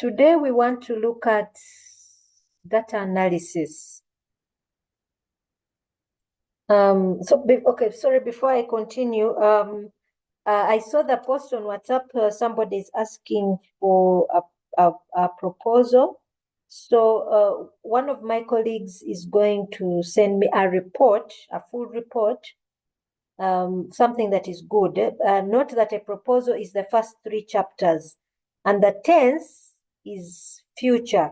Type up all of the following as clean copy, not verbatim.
Today we want to look at data analysis. Before I continue, I saw the post on WhatsApp. Somebody is asking for a proposal. So one of my colleagues is going to send me a report, a full report, something that is good. Note that a proposal is the first 3 chapters, and the tense is future,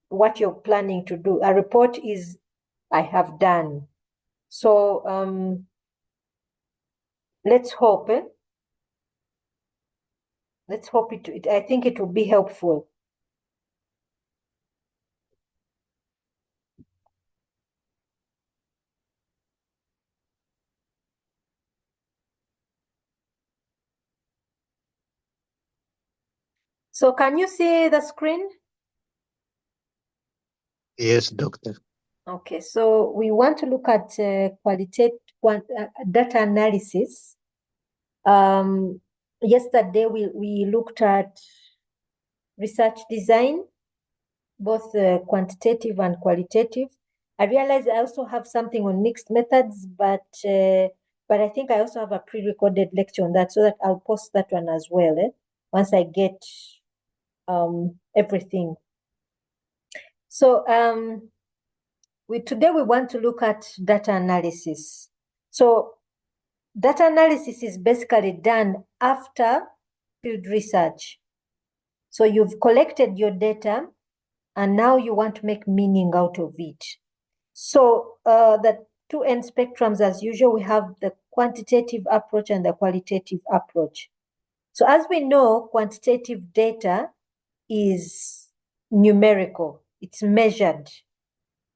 what you're planning to do. A report is I have done. So let's hope. Let's hope I think it will be helpful. So can you see the screen? Yes, doctor. Okay, so we want to look at data analysis. Yesterday we looked at research design, both quantitative and qualitative. I realize I also have something on mixed methods, but I think I also have a pre-recorded lecture on that, so that I'll post that one as well once I get everything. So today we want to look at data analysis. So data analysis is basically done after field research. So you've collected your data, and now you want to make meaning out of it. So the 2 end spectrums, as usual, we have the quantitative approach and the qualitative approach. So as we know, quantitative data is numerical, it's measured.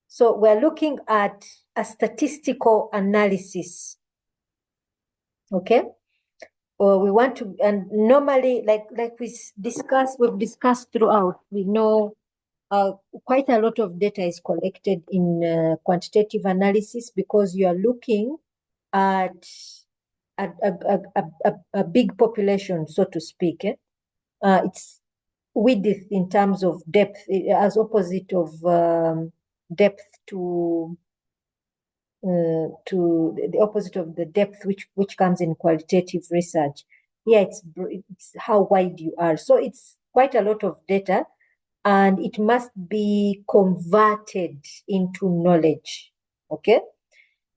So we're looking at a statistical analysis, okay? We want to, and normally, like we've discussed throughout, we know quite a lot of data is collected in quantitative analysis because you are looking at a big population, so to speak. It's width in terms of depth, as opposite of depth to the opposite of the depth which comes in qualitative research. Here it's how wide you are. So it's quite a lot of data, and it must be converted into knowledge, okay?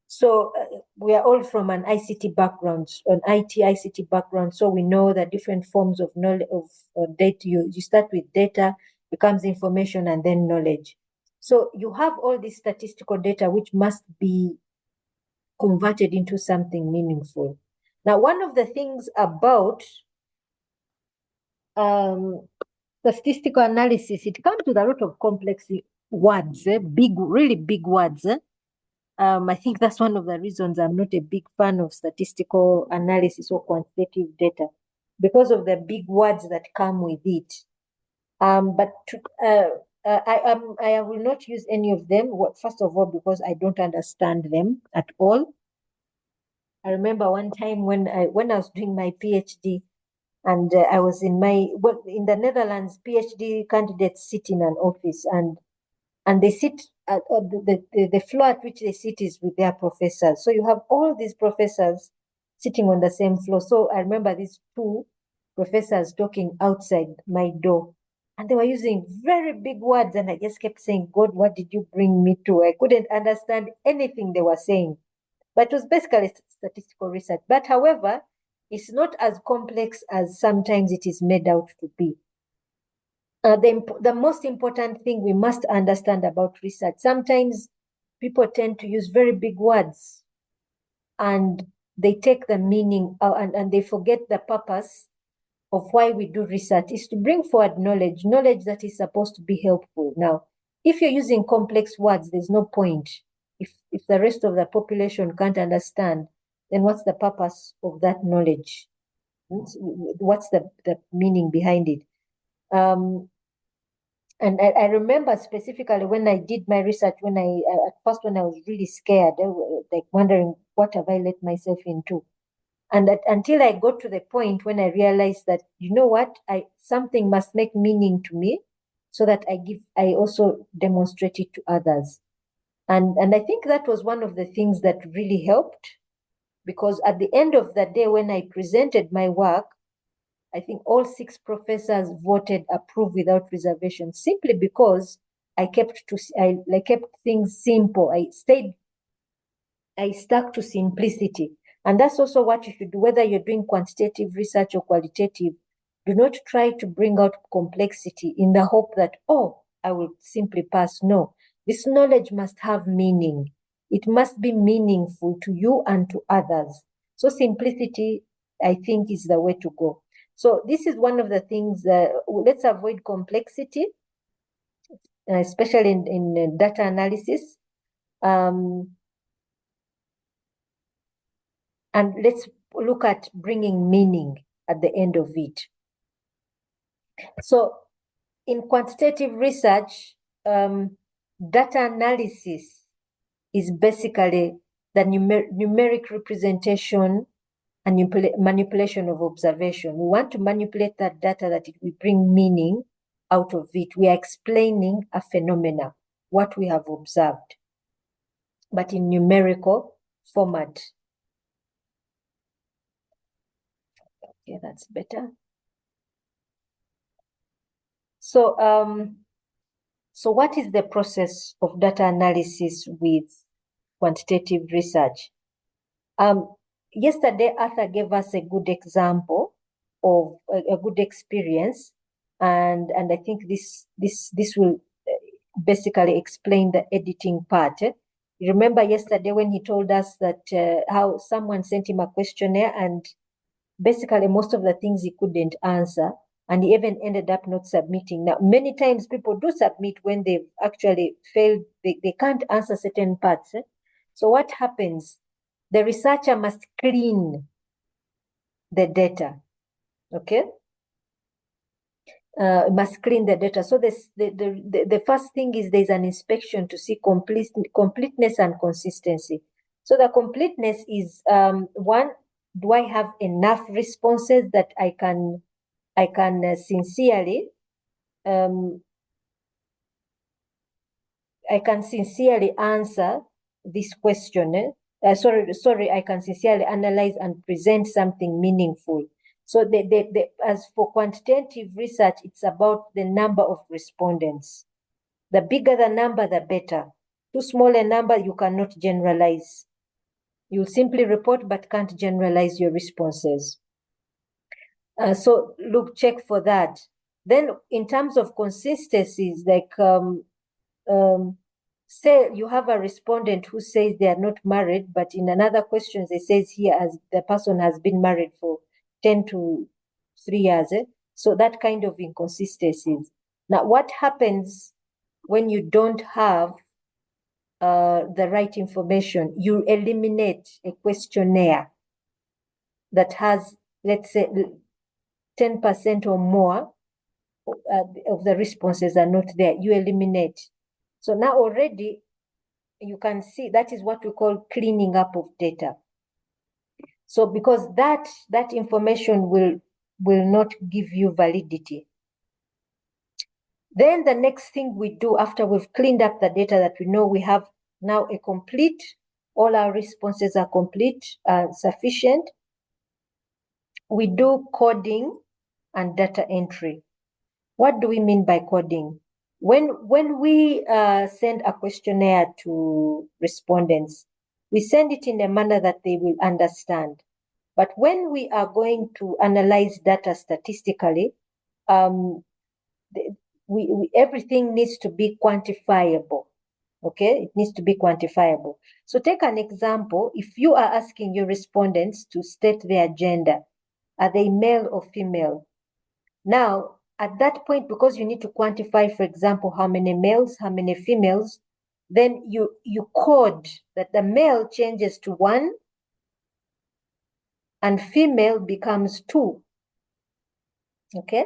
So we are all from an ICT background, an ICT background, so we know that different forms of knowledge, of data. You start with data, becomes information, and then knowledge. So you have all this statistical data which must be converted into something meaningful. Now, one of the things about statistical analysis, it comes with a lot of complex words, really big words. I think that's one of the reasons I'm not a big fan of statistical analysis or quantitative data, because of the big words that come with it. I will not use any of them. First of all, because I don't understand them at all. I remember one time when I was doing my PhD, and I was in the Netherlands, PhD candidates sit in an office, and they sit at the floor at which they sit is with their professors. So you have all these professors sitting on the same floor. So I remember these 2 professors talking outside my door, and they were using very big words, and I just kept saying, God, what did you bring me to? I couldn't understand anything they were saying. But it was basically statistical research. But however, it's not as complex as sometimes it is made out to be. The most important thing we must understand about research, sometimes people tend to use very big words, and they take the meaning and they forget the purpose of why we do research is to bring forward knowledge that is supposed to be helpful. Now, if you're using complex words, there's no point. If the rest of the population can't understand, then what's the purpose of that knowledge? What's the meaning behind it? And I remember specifically when I did my research, at first when I was really scared, like wondering, what have I let myself into? And until I got to the point when I realized that, you know what, something must make meaning to me, so that I also demonstrate it to others. And I think that was one of the things that really helped, because at the end of the day, when I presented my work, I think all 6 professors voted approve without reservation, simply because I kept things simple. I stuck to simplicity. And that's also what you should do, whether you're doing quantitative research or qualitative. Do not try to bring out complexity in the hope that, oh, I will simply pass. No, this knowledge must have meaning. It must be meaningful to you and to others. So simplicity, I think, is the way to go. So this is one of the things, let's avoid complexity, especially in data analysis. And let's look at bringing meaning at the end of it. So in quantitative research, data analysis is basically the numeric representation and manipulation of observation. We want to manipulate that data that it will bring meaning out of it. We are explaining a phenomena, what we have observed, but in numerical format. Okay, that's better. So, so what is the process of data analysis with quantitative research? Yesterday, Arthur gave us a good example of a good experience, and I think this will basically explain the editing part. You remember yesterday when he told us that how someone sent him a questionnaire, and basically most of the things he couldn't answer, and he even ended up not submitting. Now, many times people do submit when they've actually failed, they can't answer certain parts. So what happens? The researcher must clean the data, okay? Must clean the data. So the first thing is there's an inspection to see completeness and consistency. So the completeness is, one, do I have enough responses that I can sincerely answer this question. I can sincerely analyze and present something meaningful. So as for quantitative research, it's about the number of respondents. The bigger the number, the better. Too small a number, you cannot generalize. You'll simply report but can't generalize your responses. So look, check for that. Then in terms of consistencies, like say you have a respondent who says they are not married, but in another question they says here as the person has been married for 10 to 3 years. So that kind of inconsistencies. Now, what happens when you don't have the right information? You eliminate a questionnaire that has, let's say, 10% or more of the responses are not there. You eliminate. So now already you can see that is what we call cleaning up of data. So because that information will not give you validity. Then the next thing we do after we've cleaned up the data that we know we have now a complete, all our responses are complete, sufficient, we do coding and data entry. What do we mean by coding? When we send a questionnaire to respondents, we send it in a manner that they will understand. But when we are going to analyze data statistically, everything needs to be quantifiable. Okay, it needs to be quantifiable. So take an example. If you are asking your respondents to state their gender, are they male or female? Now, at that point, because you need to quantify, for example, how many males, how many females, then you code that the male changes to 1 and female becomes 2. Okay?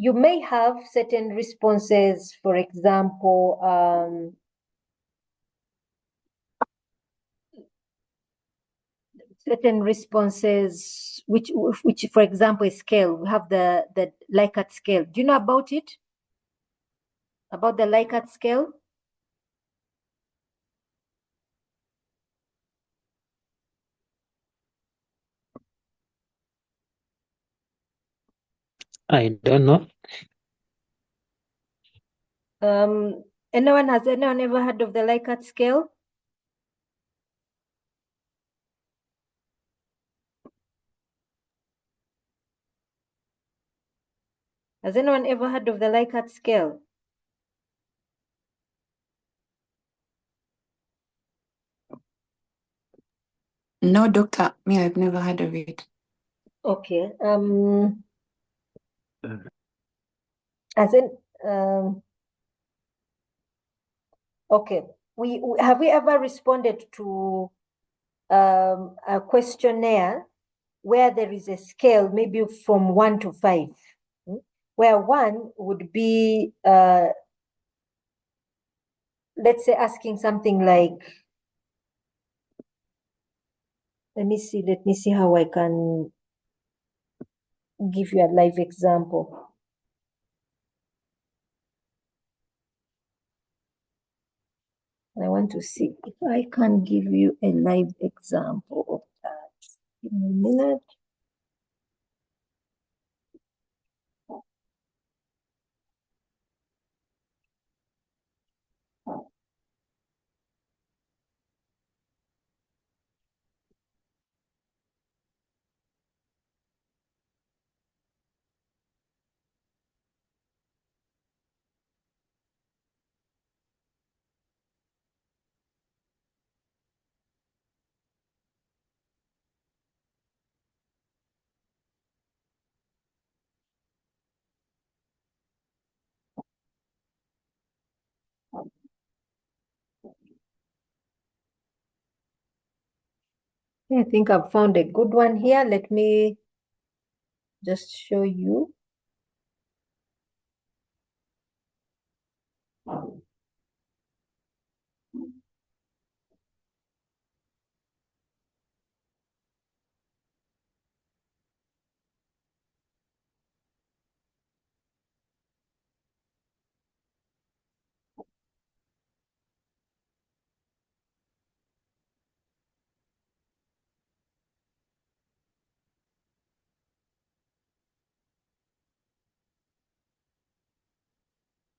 You may have certain responses, for example, certain responses, which for example, a scale. We have the Likert scale. Do you know about it? About the Likert scale? I don't know. Has anyone ever heard of the Likert scale? Has anyone ever heard of the Likert scale? No, doctor. Me, I've never heard of it. Okay. As in, okay. Have we ever responded to a questionnaire where there is a scale, maybe from 1 to 5, where 1 would be, let's say, asking something like, let me see how I can give you a live example. I want to see if I can give you a live example of that. Give me a minute. I think I've found a good one here. Let me just show you.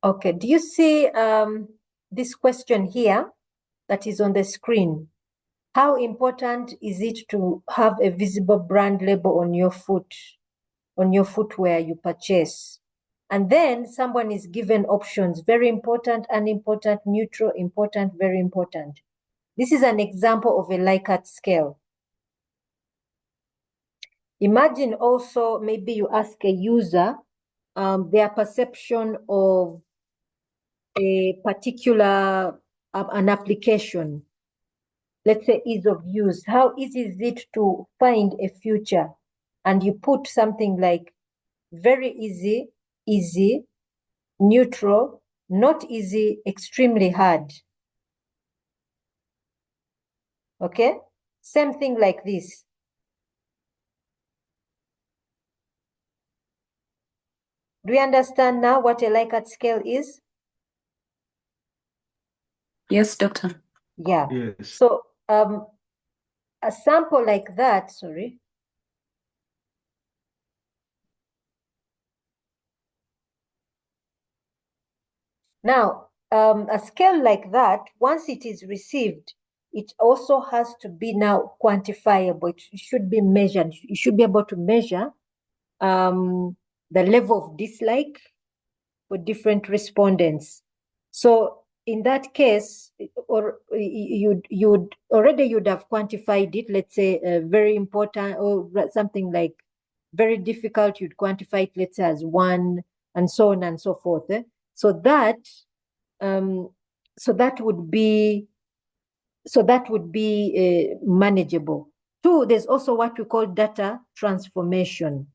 Okay, do you see this question here that is on the screen? How important is it to have a visible brand label on your footwear you purchase? And then someone is given options: very important, unimportant, neutral, important, very important. This is an example of a Likert scale. Imagine also, maybe you ask a user their perception of a particular an application. Let's say ease of use. How easy is it to find a future? And you put something like very easy, easy, neutral, not easy, extremely hard. Okay? Same thing like this. Do you understand now what a Likert scale is? Yes, doctor. Yeah. Yes. So a sample like that, sorry. Now, a scale like that, once it is received, it also has to be now quantifiable. It should be measured. You should be able to measure the level of dislike for different respondents. So in that case, or you'd have quantified it. Let's say very important or something like very difficult. You'd quantify it, let's say, as 1, and so on and so forth. So that would be manageable. 2, there's also what we call data transformation.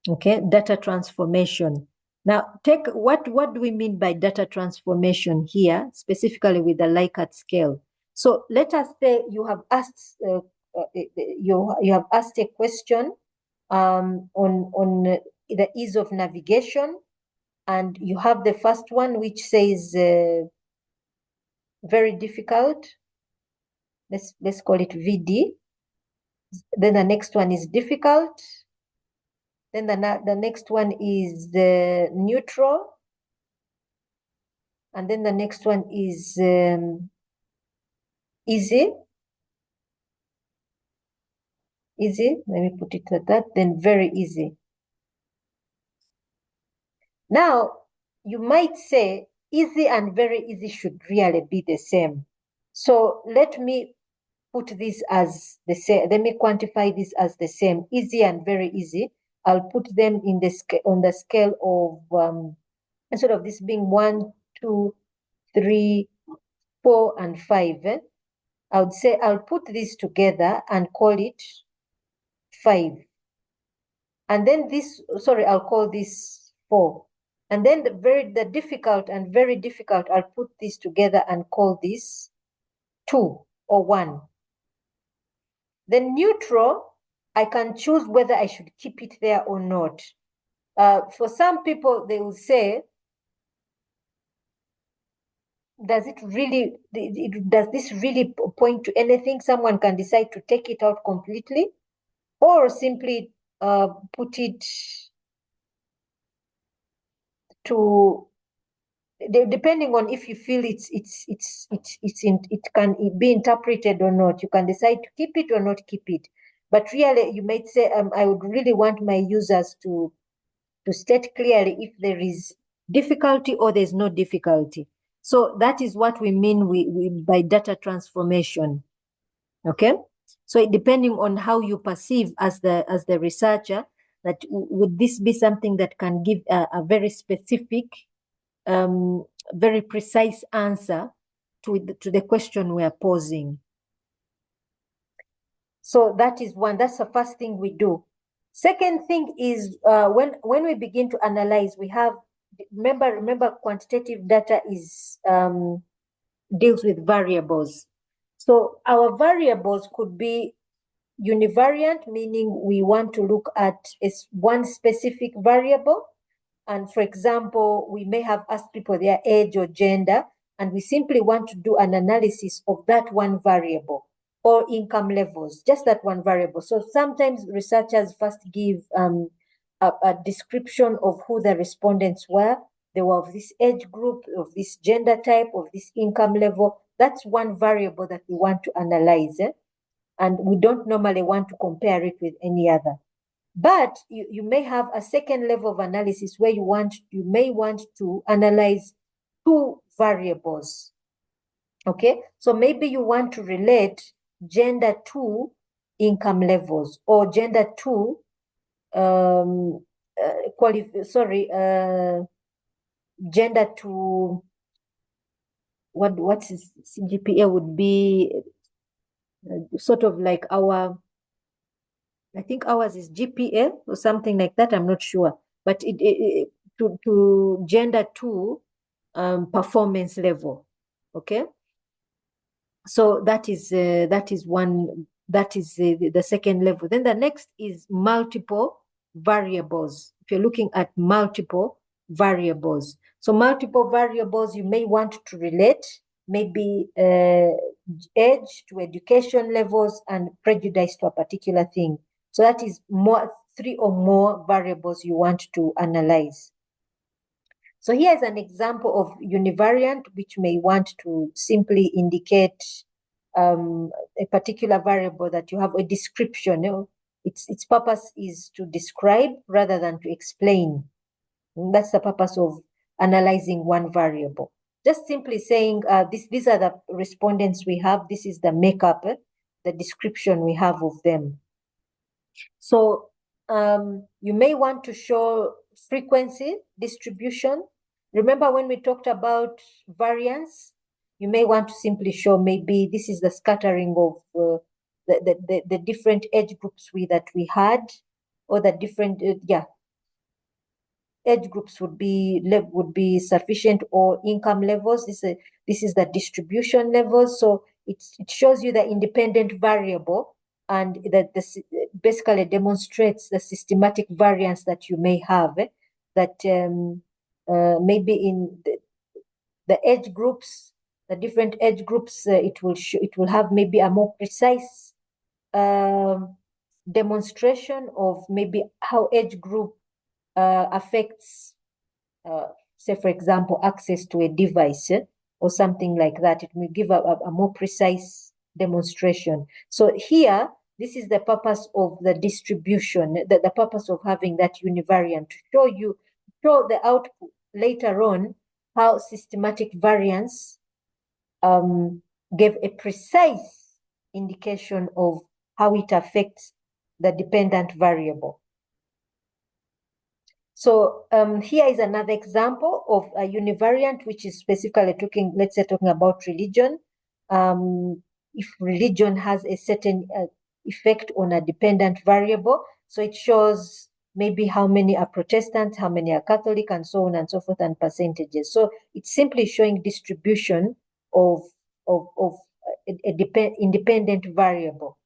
Okay, data transformation. Now, what do we mean by data transformation here, specifically with the Likert scale? So let us say you have asked you have asked a question on the ease of navigation, and you have the first one which says very difficult. Let's call it VD. Then the next one is difficult. Then the next one is the neutral, and then the next one is easy. Easy. Let me put it like that. Then very easy. Now, you might say easy and very easy should really be the same. So let me put this as the same. Let me quantify this as the same. Easy and very easy. I'll put them in the on the scale of instead of this being 1, 2, 3, 4, and 5. I would say I'll put this together and call it 5. And then this, sorry, I'll call this 4. And then the difficult and very difficult, I'll put this together and call this 2 or 1. Then neutral, I can choose whether I should keep it there or not. For some people, they will say, does this really point to anything? Someone can decide to take it out completely or simply put it to, depending on if you feel it can be interpreted or not. You can decide to keep it or not keep it. But really, you might say, I would really want my users to state clearly if there is difficulty or there's no difficulty. So that is what we mean by data transformation. Okay, so depending on how you perceive as the researcher, that would this be something that can give a very specific, very precise answer to the question we are posing. So that is one. That's the first thing we do. Second thing is when we begin to analyze, we have remember quantitative data is deals with variables. So our variables could be univariant, meaning we want to look at one specific variable. And for example, we may have asked people their age or gender, and we simply want to do an analysis of that one variable, or income levels, just that one variable. So sometimes researchers first give a description of who the respondents were. They were of this age group, of this gender type, of this income level. That's one variable that we want to analyze. And we don't normally want to compare it with any other. But you may have a second level of analysis where you may want to analyze two variables. Okay, so maybe you want to relate gender to income levels, or gender to gender to what is CGPA would be sort of like I think ours is GPA or something like that. I'm not sure, but to gender to performance level. Okay, so that is one. That is the second level. Then the next is multiple variables. If you're looking at multiple variables, so multiple variables, you may want to relate maybe age to education levels and prejudice to a particular thing. So that is three or more variables you want to analyze. So here's an example of univariant, which may want to simply indicate a particular variable that you have a description. Its purpose is to describe rather than to explain. And that's the purpose of analyzing one variable. Just simply saying these are the respondents we have. This is the makeup, the description we have of them. So you may want to show frequency distribution. Remember when we talked about variance, you may want to simply show maybe this is the scattering of the different age groups that we had, or the different age groups would be sufficient, or income levels. This is the distribution levels. So it shows you the independent variable, and that this basically demonstrates the systematic variance that you may have, that maybe in the age groups, the different age groups, it will have maybe a more precise demonstration of maybe how age group affects, say, for example, access to a device, or something like that. It will give a more precise demonstration. So here, this is the purpose of the distribution, the purpose of having that univariant, to show the output later on how systematic variance gave a precise indication of how it affects the dependent variable. So here is another example of a univariant, which is specifically talking, let's say, talking about religion. If religion has a certain effect on a dependent variable, so it shows maybe how many are Protestant, how many are Catholic, and so on and so forth, and percentages. So it's simply showing distribution of independent variable.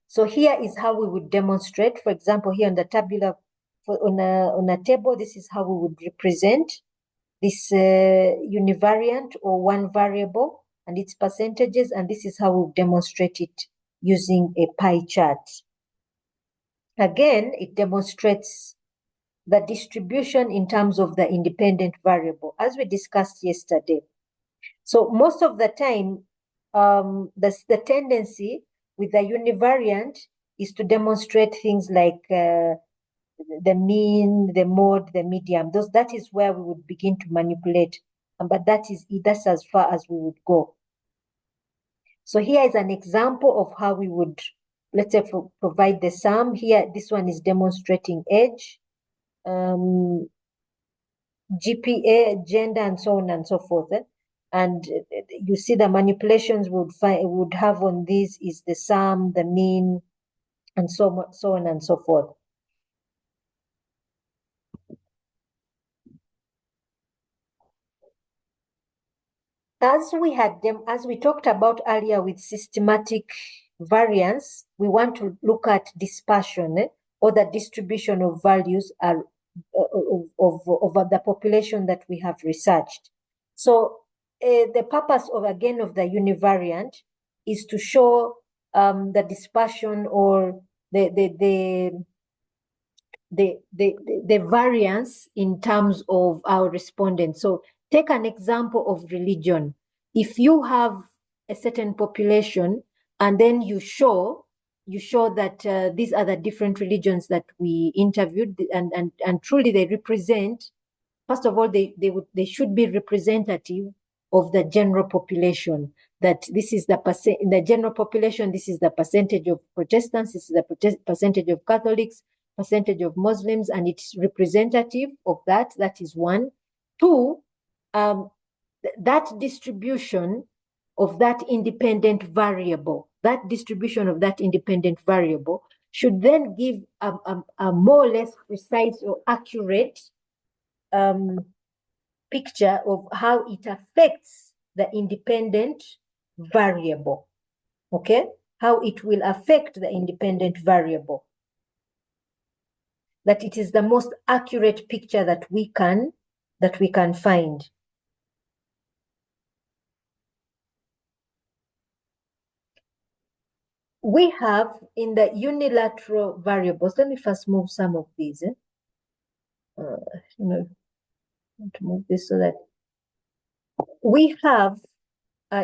So here is how we would demonstrate. For example, here on the tabular, on a table, this is how we would represent this univariant or one variable and its percentages, and this is how we demonstrate it using a pie chart. Again, it demonstrates the distribution in terms of the independent variable, as we discussed yesterday. So most of the time, the tendency with the univariant is to demonstrate things like the mean, the mode, the medium. That is where we would begin to manipulate, but that's as far as we would go. So here is an example of how we would, let's say, provide the sum. Here, this one is demonstrating age, GPA, gender, and so on and so forth. And you see the manipulations would have on these is the sum, the mean, and so on and so forth. As we talked about earlier with systematic variance, we want to look at dispersion, or the distribution of values of the population that we have researched. So the purpose of the univariant is to show the dispersion, or the variance in terms of our respondents. So take an example of religion. If you have a certain population and then you show that these are the different religions that we interviewed, and truly they represent, first of all, they should be representative of the general population. That this is in the general population, this is the percentage of Protestants, this is the percentage of Catholics, percentage of Muslims, and it's representative of that. That is one. Two, that distribution of that independent variable, should then give a more or less precise or accurate picture of how it affects the independent variable. Okay? How it will affect the independent variable. That it is the most accurate picture that we can find. We have in the unilateral variables, let me first move some of these. To move this so that we have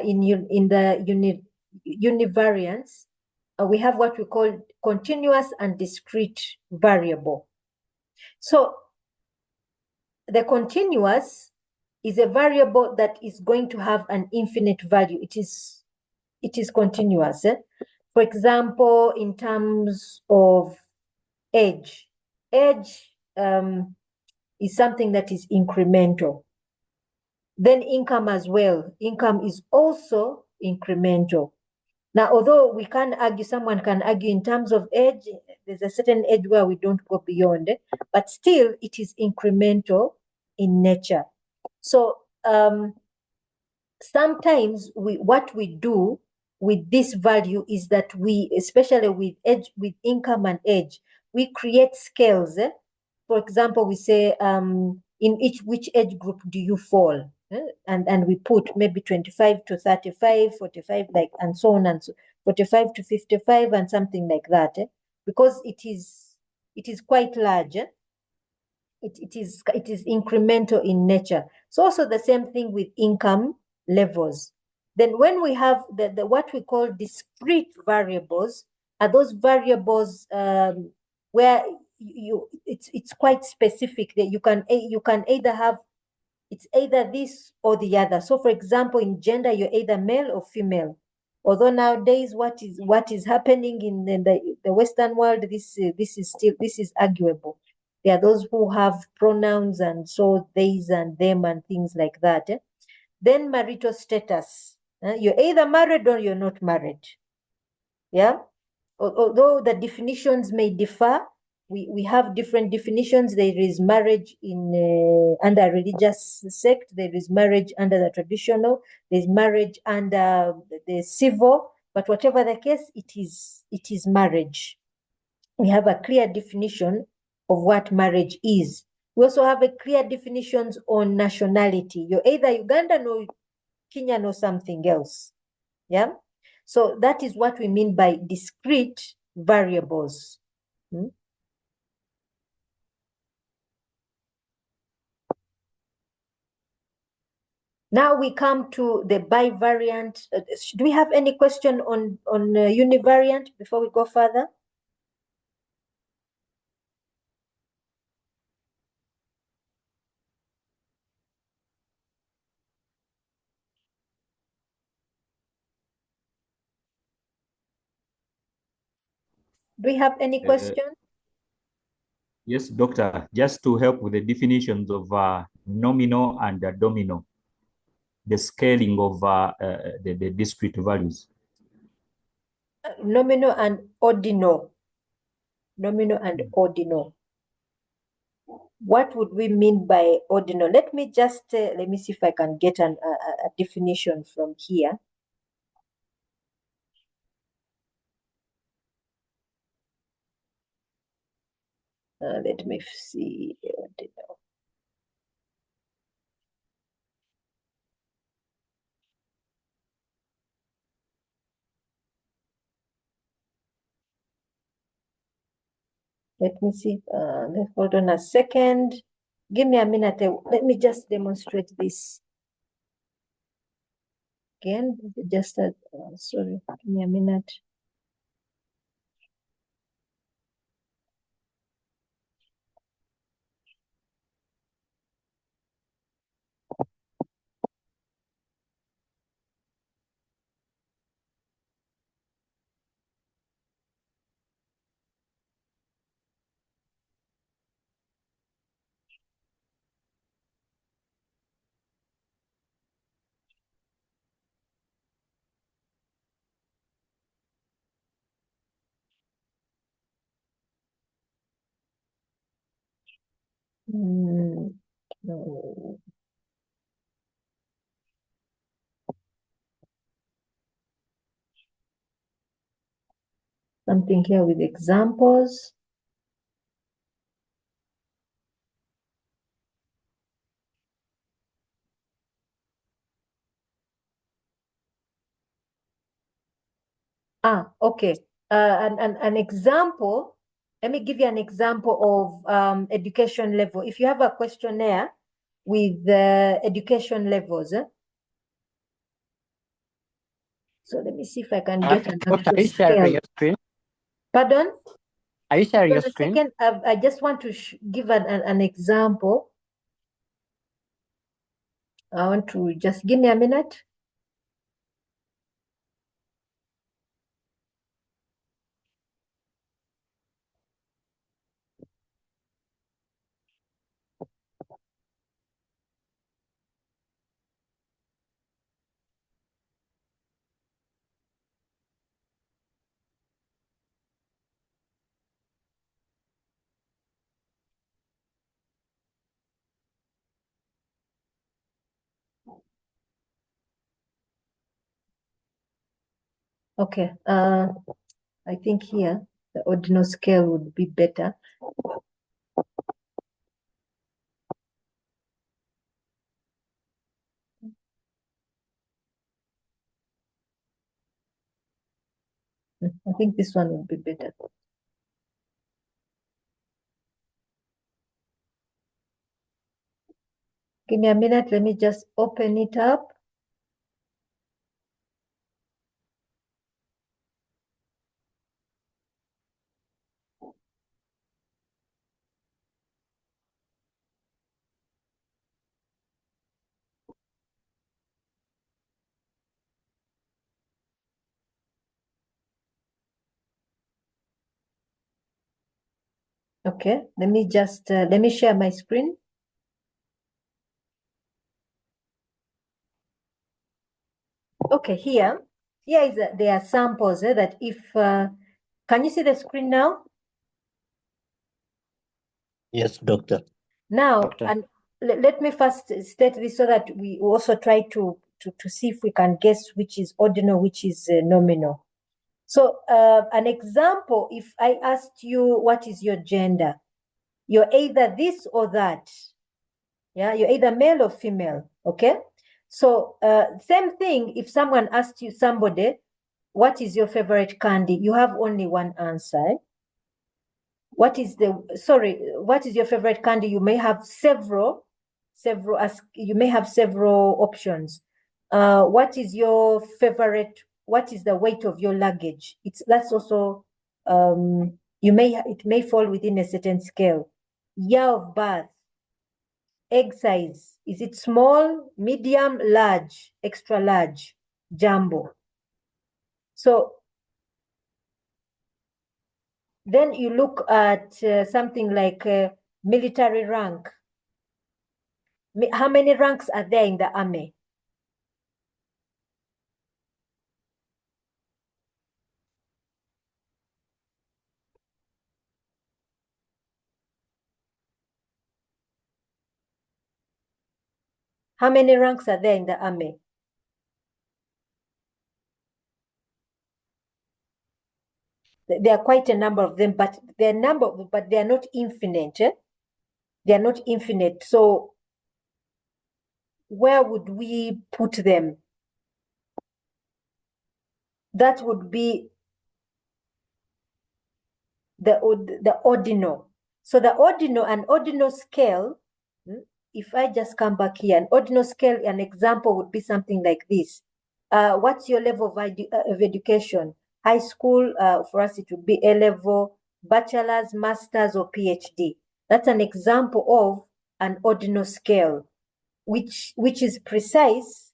in the univariance, we have what we call continuous and discrete variable. So the continuous is a variable that is going to have an infinite value. It is continuous. For example, in terms of age is something that is incremental. Then income as well. Income is also incremental. Now, although someone can argue in terms of age, there's a certain age where we don't go beyond, but still it is incremental in nature. So sometimes what we do with this value is that we, especially with age, with income and age, we create scales. For example, we say in which age group do you fall? And we put maybe 25 to 35, 45, like, and so on and so, 45 to 55 and something like that, because it is quite large. It is incremental in nature. So also the same thing with income levels. Then when we have the what we call discrete variables, are those variables where it's quite specific, that you can either have, it's either this or the other. So for example, in gender, you're either male or female. Although nowadays what is happening in the Western world, this is arguable. There are those who have pronouns, and so theys and them and things like that. Then marital status. You're either married or you're not married. Yeah. Although the definitions may differ, we have different definitions. There is marriage in under religious sect. There is marriage under the traditional. There's marriage under the civil. But whatever the case, it is marriage. We have a clear definition of what marriage is. We also have a clear definitions on nationality. You're either Ugandan or Kenyan or something else. Yeah. So that is what we mean by discrete variables. Now we come to the bivariant. Do we have any question on univariant before we go further? Do we have any question? Yes, doctor, just to help with the definitions of nominal and domino, the scaling of the discrete values. Nominal and ordinal. Nominal and ordinal. What would we mean by ordinal? Let me see if I can get a definition from here. Let me see. Ordinal. Let me see. Hold on a second. Give me a minute. Let me just demonstrate this again. Sorry. Give me a minute. No. Something here with examples. Okay. An example. Let me give you an example of education level. If you have a questionnaire with education levels. So let me see if I can get an Doctor, actual are you sharing scale. your screen? Pardon? Are you sharing your Hold on a screen? second. I just want to give an example. I want to just give me a minute. Okay. I think here the ordinal scale would be better. I think this one would be better. Give me a minute. Let me just open it up. Okay, let me just let me share my screen. Okay, here is there are samples that if can you see the screen now? Yes, doctor. Now, Doctor. and let me first state this so that we also try to see if we can guess which is ordinal, which is nominal. So an example, if I asked you what is your gender, you're either this or that. Yeah, you're either male or female. Okay. So same thing, if someone asked you, somebody, what is your favorite candy? You have only one answer. What is your favorite candy? You may have several, you may have several options. What is your favorite, what is the weight of your luggage? That's also, it may fall within a certain scale. Year of birth, egg size, is it small, medium, large, extra large, jumbo? So then you look at something like military rank. How many ranks are there in the army? How many ranks are there in the army? There are quite a number of them, but they are not infinite. They are not infinite. So where would we put them? That would be the ordinal. So the ordinal, an ordinal scale, if I just come back here, an ordinal scale, an example would be something like this. What's your level of education? High school, for us it would be A level, bachelor's, master's, or PhD. That's an example of an ordinal scale, which is precise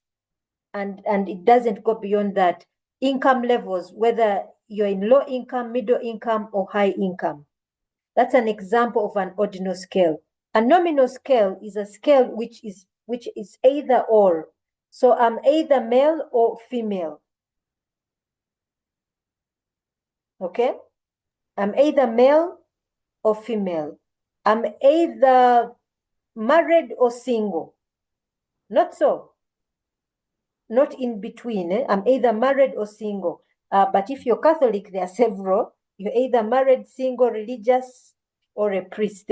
and it doesn't go beyond that. Income levels, whether you're in low income, middle income, or high income. That's an example of an ordinal scale. A nominal scale is a scale which is either or. So I'm either male or female. Okay? I'm either male or female. I'm either married or single. Not so. Not in between. I'm either married or single. But if you're Catholic, there are several. You're either married, single, religious, or a priest.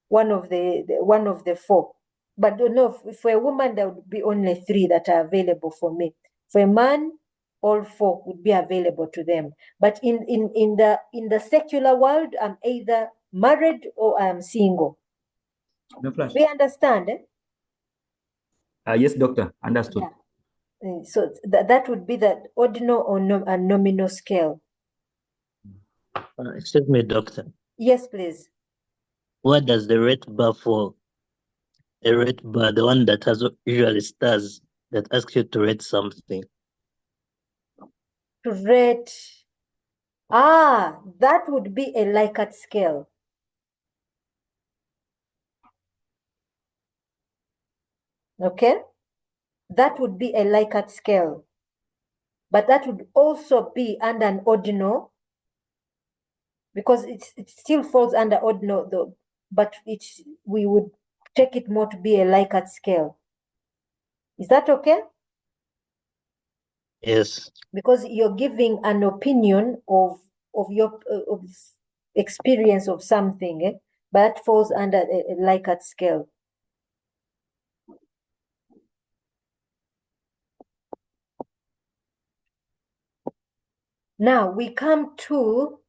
One of the four. But no, for a woman, there would be only 3 that are available for me. For a man, all 4 would be available to them. But in the secular world, I'm either married or I'm single. No flash. We understand? Yes, doctor. Understood. Yeah. So that would be the ordinal or nominal scale. Excuse me, doctor. Yes, please. What does the rate bar for? A rate bar, the one that has usually stars that asks you to rate something. To rate. That would be a Likert scale. Okay? That would be a Likert scale. But that would also be under an ordinal, because it still falls under ordinal though, but we would take it more to be a Likert scale. Is that okay? Yes. because you're giving an opinion of your of experience of something, but that falls under a Likert scale. Now we come to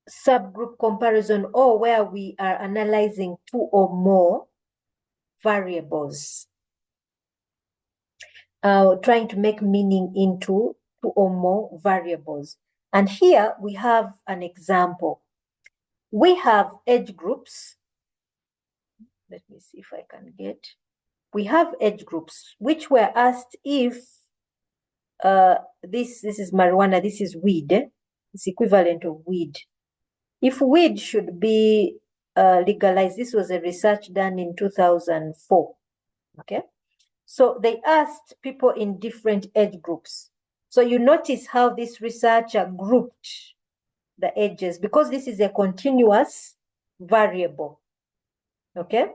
subgroup comparison, or where we are analyzing two or more variables, trying to make meaning into two or more variables. And here we have an example. We have age groups. Let me see if I can get. We have age groups which were asked if this is marijuana, this is weed. It's equivalent of weed. If weed should be legalized, this was a research done in 2004. Okay, so they asked people in different age groups. So you notice how this researcher grouped the ages, because this is a continuous variable. Okay,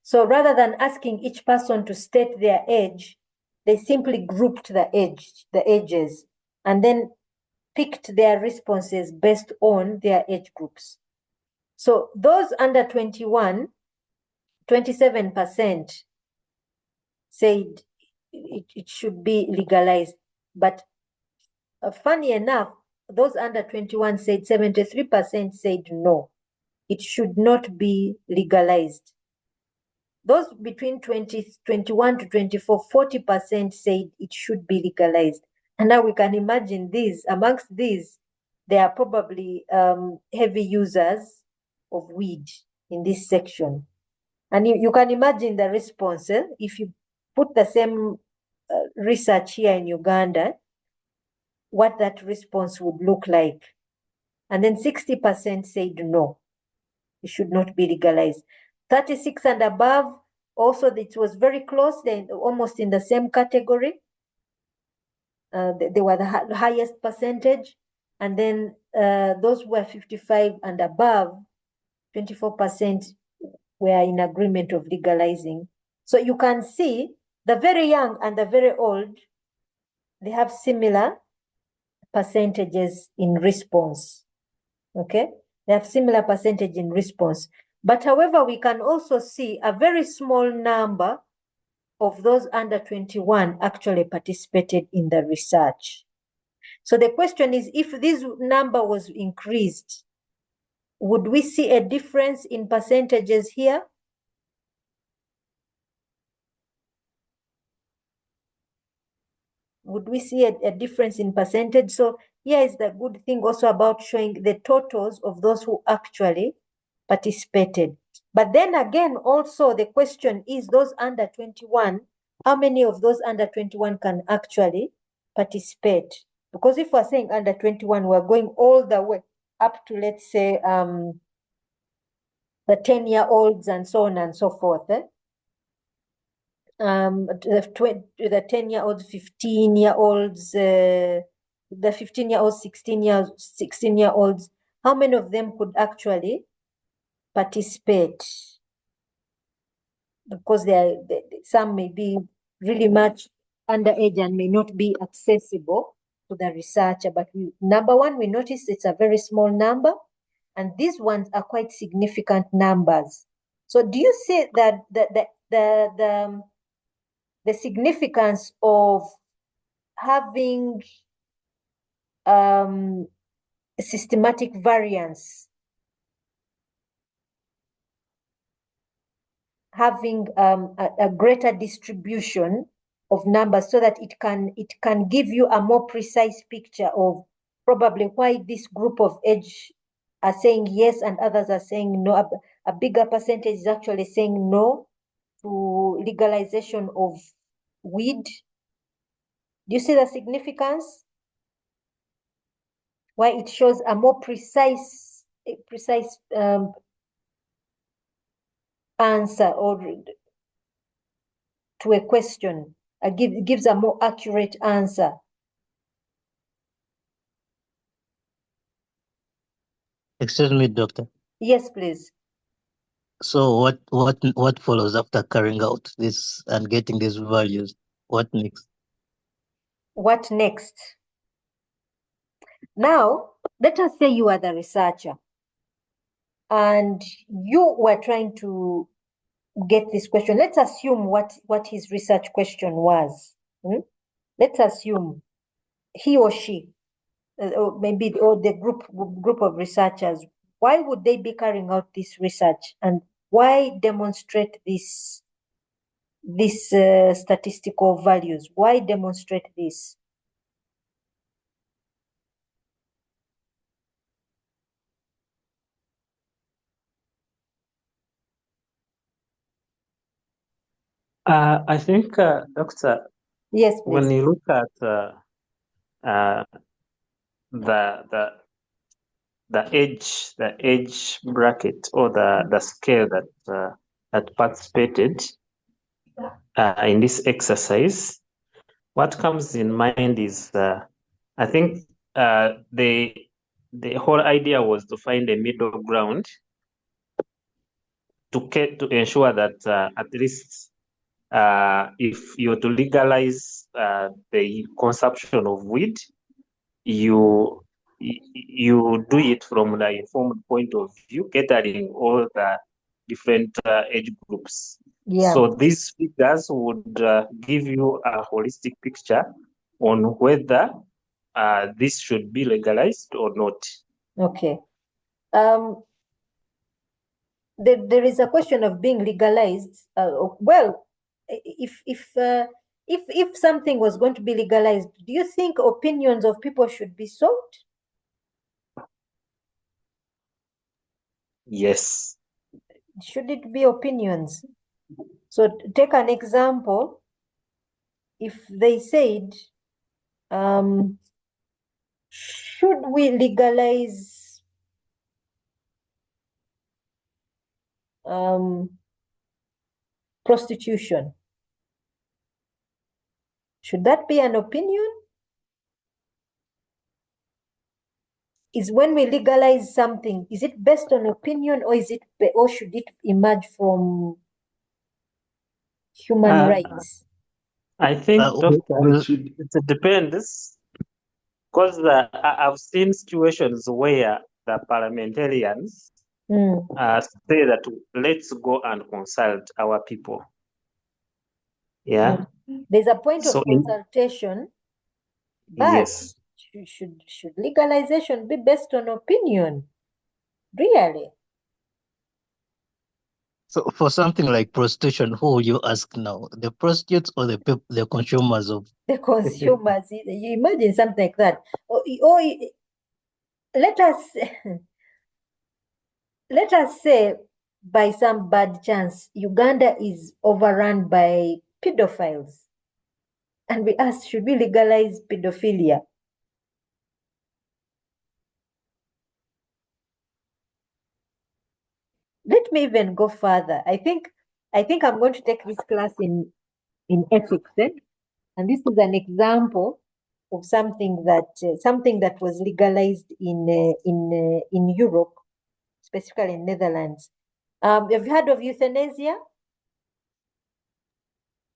so rather than asking each person to state their age, they simply grouped the ages, and then picked their responses based on their age groups. So those under 21, 27% said it should be legalized. But funny enough, those under 21 said 73% said no, it should not be legalized. Those between 21 to 24, 40% said it should be legalized. And now we can imagine these, amongst these, there are probably heavy users of weed in this section. And you can imagine the response. If you put the same research here in Uganda, what that response would look like. And then 60% said no, it should not be legalized. 36 and above, also it was very close, then almost in the same category. They were the highest percentage. And then those who were 55 and above, 24% were in agreement of legalizing. So you can see the very young and the very old, they have similar percentages in response. Okay, they have similar percentage in response. But however, we can also see a very small number of those under 21 actually participated in the research. So the question is, if this number was increased, would we see a difference in percentages here? Would we see a difference in percentage? So here is the good thing also about showing the totals of those who actually participated. But then again, also the question is, those under 21, how many of those under 21 can actually participate? Because if we're saying under 21, we're going all the way up to, let's say, the 10-year-olds and so on and so forth. The 10-year-olds, 15-year-olds, the 15-year-olds, 16-year-olds, how many of them could actually participate? Because some may be really much underage and may not be accessible to the researcher. But number one, we notice it's a very small number, and these ones are quite significant numbers. So do you see that the significance of having systematic variance, having a greater distribution of numbers, so that it can give you a more precise picture of probably why this group of age are saying yes and others are saying no? A bigger percentage is actually saying no to legalization of weed. Do you see the significance? Why it shows a more precise answer or to a question. Gives a more accurate answer. Excuse me, doctor. Yes, please. So what follows after carrying out this and getting these values? What next? What next? Now, let us say you are the researcher and you were trying to get this question. Let's assume what his research question was. Let's assume he or she, or maybe or the group of researchers, why would they be carrying out this research and why demonstrate this statistical values? Why demonstrate this? I think, Doctor, Yes, when please. you look at the age bracket or the scale that participated in this exercise, what comes in mind is I think the whole idea was to find a middle ground to ensure that at least if you're to legalize the consumption of weed, you do it from the informed point of view, catering all the different age groups. Yeah. So these figures would give you a holistic picture on whether this should be legalized or not. Okay. There is a question of being legalized. Well, if something was going to be legalized, do you think opinions of people should be sought? Yes. Should it be opinions? So take an example. If they said, should we legalize prostitution? Should that be an opinion? Is when we legalize something, is it based on opinion or should it emerge from human rights? I think, well, it depends, because I've seen situations where the parliamentarians say that let's go and consult our people. Yeah. There's a point So of consultation, but yes. should legalization be based on opinion? Really? so for something like prostitution, who will you ask now? The prostitutes or the people, the consumers of The consumers, you imagine something like that. Or let us let us say by some bad chance, Uganda is overrun by pedophiles. And we ask, should we legalize pedophilia? Let me even go further. I think I'm going to take this class in ethics, and this is an example of something that was legalized in Europe, specifically in Netherlands. Have you heard of euthanasia?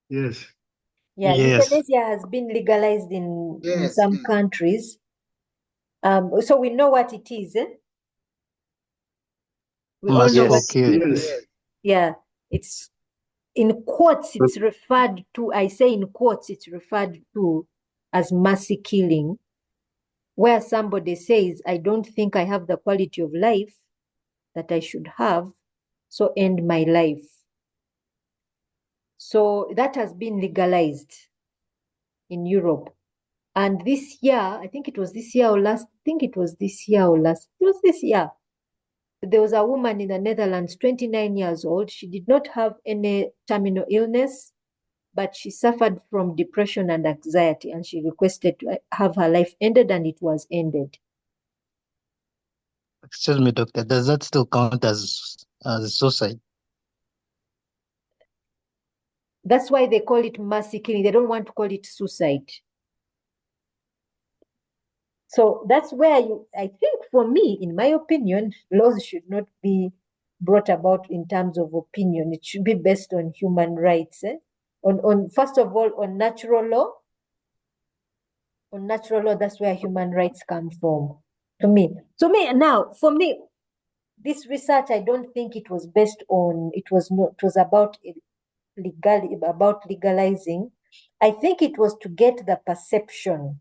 Yes. Yeah, Yes. euthanasia has been legalized in some countries. So we know what it is. We all know what it is. Yes. Yeah, it's in quotes, it's referred to, I say in quotes, it's referred to as mercy killing, where somebody says, I don't think I have the quality of life that I should have, so end my life. So that has been legalized in Europe. And this year, I think it was this year or last, it was this year. There was a woman in the Netherlands, 29 years old. She did not have any terminal illness, but she suffered from depression and anxiety, and she requested to have her life ended, and it was ended. Excuse me, doctor. Does that still count as suicide? That's why they call it mercy killing. They don't want to call it suicide. So that's where I think for me, in my opinion, laws should not be brought about in terms of opinion. It should be based on human rights. On first of all, on natural law. On natural law, that's where human rights come from. To me, now, for me, this research, I don't think it was based on, it was about legalizing. I think it was to get the perception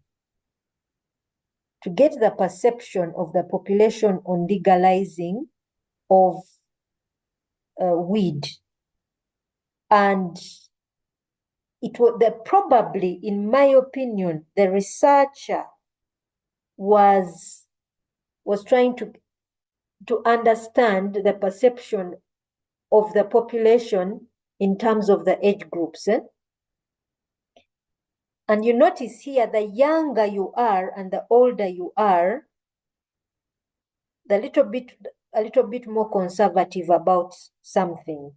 of the population on legalizing of weed. And it was probably, in my opinion, the researcher was trying to understand the perception of the population in terms of the age groups. And you notice here, the younger you are and the older you are, a little bit more conservative about something.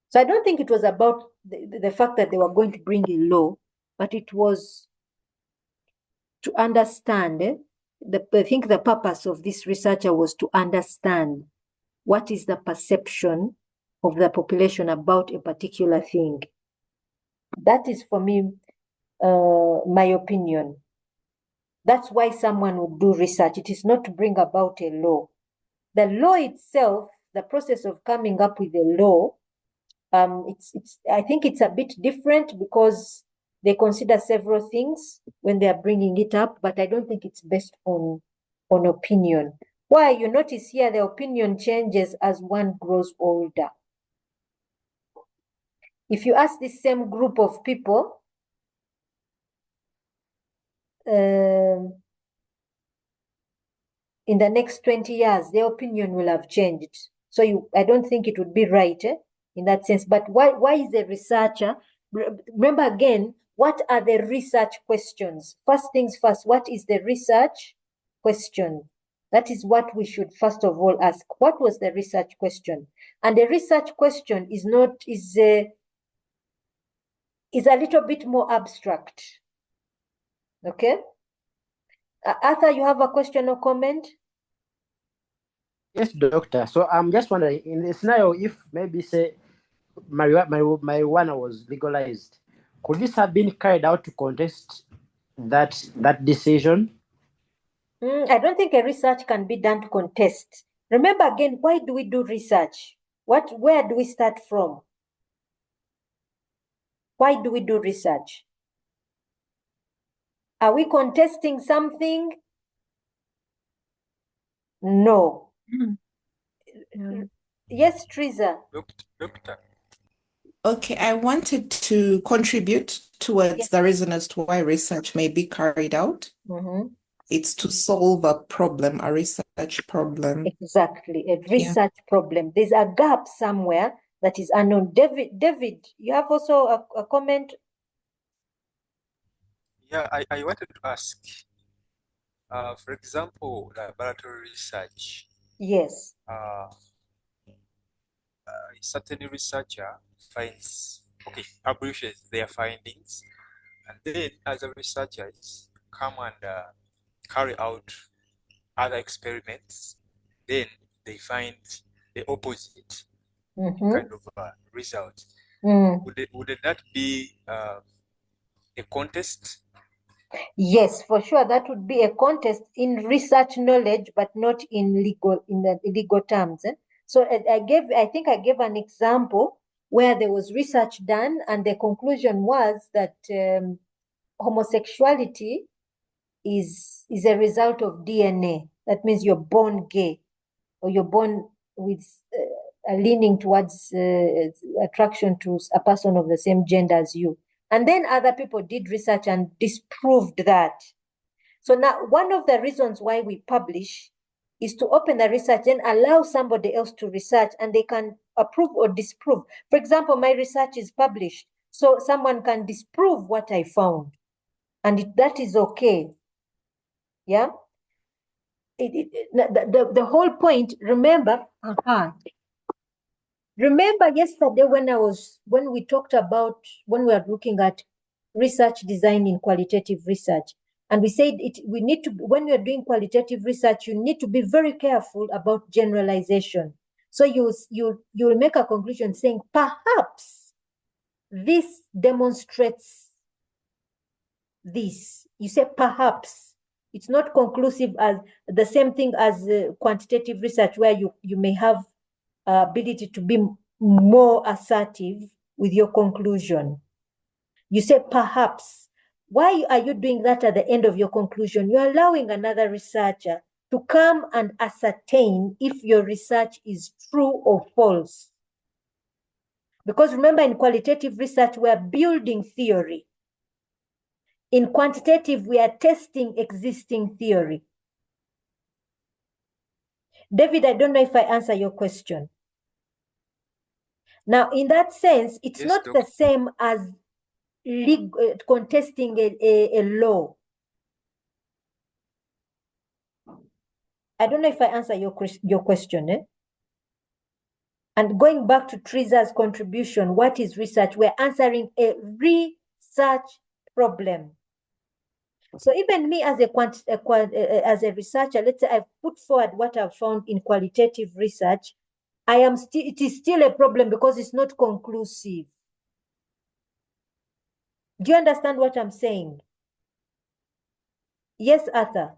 So I don't think it was about the fact that they were going to bring a law, but it was to understand. I think the purpose of this researcher was to understand what is the perception of the population about a particular thing. That is, for me, my opinion. That's why someone would do research. It is not to bring about a law. The law itself, the process of coming up with a law, I think it's a bit different because they consider several things when they are bringing it up, but I don't think it's based on opinion. Why? You notice here the opinion changes as one grows older. If you ask this same group of people, in the next 20 years, their opinion will have changed. So I don't think it would be right in that sense. But why is the researcher? Remember again, what are the research questions? First things first, what is the research question? That is what we should first of all ask. What was the research question? And the research question is a little bit more abstract. Okay? Arthur, you have a question or comment? Yes, doctor. So I'm just wondering, in the scenario, if maybe say marijuana was legalized, could this have been carried out to contest that decision? I don't think a research can be done to contest. Remember again, why do we do research? Where do we start from? Why do we do research? Are we contesting something? No. Yes, Teresa. Doctor. Okay, I wanted to contribute towards the reason as to why research may be carried out. It's to solve a problem, a research problem. Exactly, a research problem. There's a gap somewhere that is unknown. David, you have also a comment? Yeah, I wanted to ask, for example, laboratory research. Yes. A certain researcher publishes their findings, and then other researchers come and carry out other experiments. Then they find the opposite kind of result. Would that be a contest? Yes, for sure, that would be a contest in research knowledge, but not in the legal terms. So I think I gave an example where there was research done, and the conclusion was that homosexuality is a result of DNA. That means you're born gay, or you're born with a leaning towards attraction to a person of the same gender as you. And then other people did research and disproved that. So now one of the reasons why we publish is to open the research and allow somebody else to research, and they can approve or disprove. For example, my research is published, so someone can disprove what I found, and that is okay. Yeah. The whole point, remember, remember yesterday when we were looking at research design in qualitative research, and we said when you're doing qualitative research, you need to be very careful about generalization. So you'll make a conclusion saying, perhaps this demonstrates this. You say perhaps. It's not conclusive as the same thing as quantitative research, where you may have ability to be more assertive with your conclusion. You say perhaps. Why are you doing that at the end of your conclusion? You're allowing another researcher to come and ascertain if your research is true or false. Because remember, in qualitative research, we're building theory. In quantitative, we are testing existing theory. David, I don't know if I answer your question. Now, in that sense, it's Yes, not Doctor. the same as contesting a law. I don't know if I answer your question. And going back to Teresa's contribution, what is research? We're answering a research problem. So even me as a researcher, let's say I've put forward what I've found in qualitative research, it is still a problem because it's not conclusive. Do you understand what I'm saying? Yes, Arthur.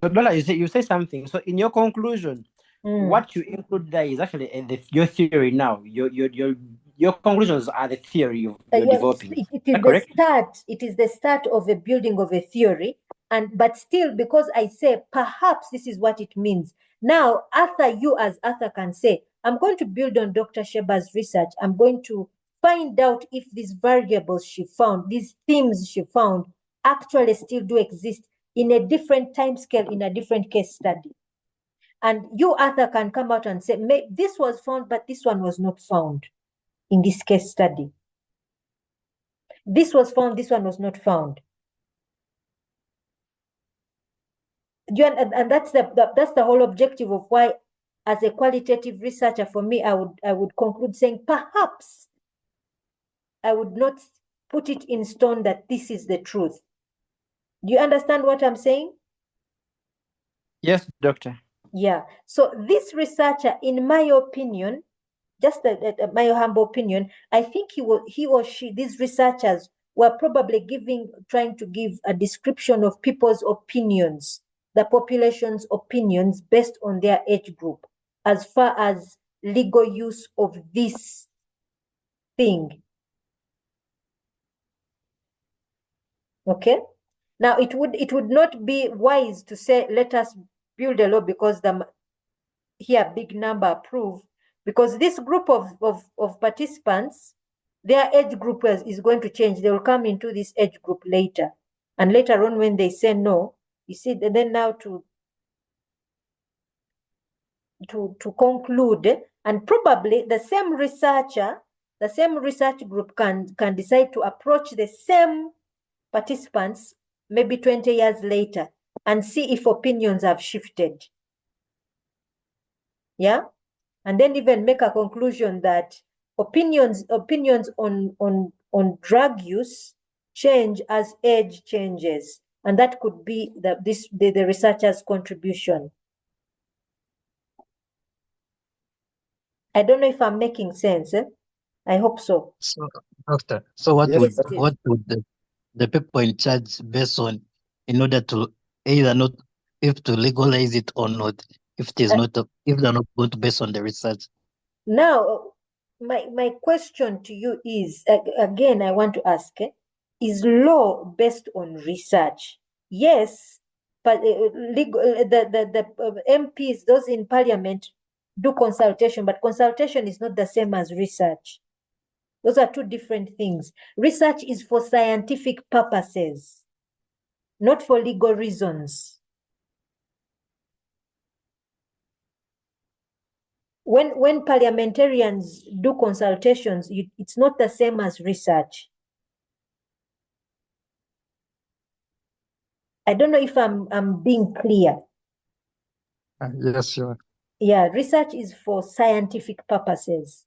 So, Lola, you say something. So, in your conclusion, what you include there is actually your theory now. Your conclusions are the theory you're developing. It is the start. It is the start of a building of a theory, but still, because I say perhaps this is what it means. Now, you as Arthur can say, I'm going to build on Dr. Sheba's research. I'm going to find out if these variables she found, these themes she found, actually still do exist in a different time scale, in a different case study. And you, Arthur, can come out and say, this was found, but this one was not found in this case study. This was found, this one was not found. And that's the whole objective of why, as a qualitative researcher, for me, I would conclude saying, perhaps I would not put it in stone that this is the truth. Do you understand what I'm saying? Yes, Doctor. Yeah. So this researcher, in my opinion, just my humble opinion, I think he or she, these researchers were probably trying to give a description of people's opinions, the population's opinions based on their age group, as far as legal use of this thing. Okay? Now, it would not be wise to say, let us build a law because here big number approve, because this group of participants, their age group is going to change. They will come into this age group later. And later on, when they say no, you see, then now to conclude, and probably the same research group can decide to approach the same participants maybe 20 years later and see if opinions have shifted. Yeah? And then even make a conclusion that opinions on drug use change as age changes. And that could be the researcher's contribution. I don't know if I'm making sense. I hope so. So, Doctor, so what Yes, would the people in charge based on in order to either not if to legalize it or not, if it is not if they're not going to base on the research? Now, my question to you is, again, I want to ask, is law based on research? Yes, but the MPs, those in parliament, do consultation, but consultation is not the same as research. Those are two different things. Research is for scientific purposes, not for legal reasons. When parliamentarians do consultations, it's not the same as research. I don't know if I'm being clear. Yes, sure. Yeah, research is for scientific purposes.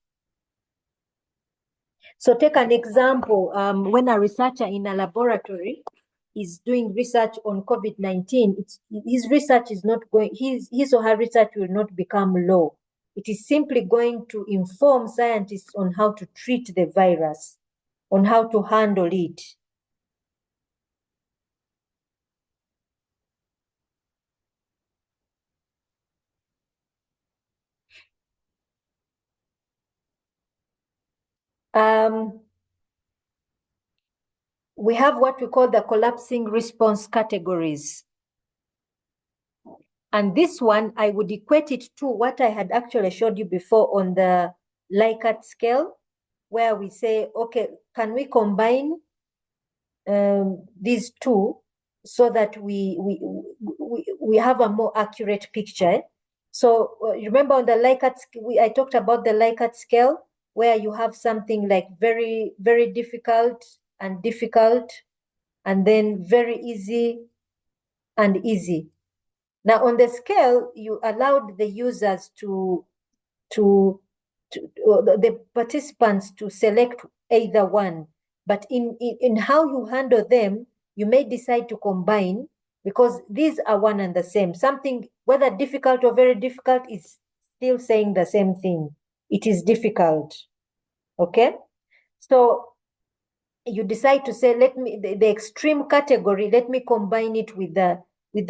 So take an example. When a researcher in a laboratory is doing research on COVID-19, his research is not going, his or her research will not become law. It is simply going to inform scientists on how to treat the virus, on how to handle it. We have what we call the collapsing response categories. And this one, I would equate it to what I had actually showed you before on the Likert scale, where we say, okay, can we combine these two so that we have a more accurate picture? So remember on the Likert, I talked about the Likert scale, where you have something like very, very difficult, and then very easy and easy. Now on the scale, you allowed the users the participants to select either one, but in how you handle them, you may decide to combine, because these are one and the same. Something, whether difficult or very difficult, is still saying the same thing. It is difficult, okay? So you decide to say, let me, the extreme category, let me combine it with the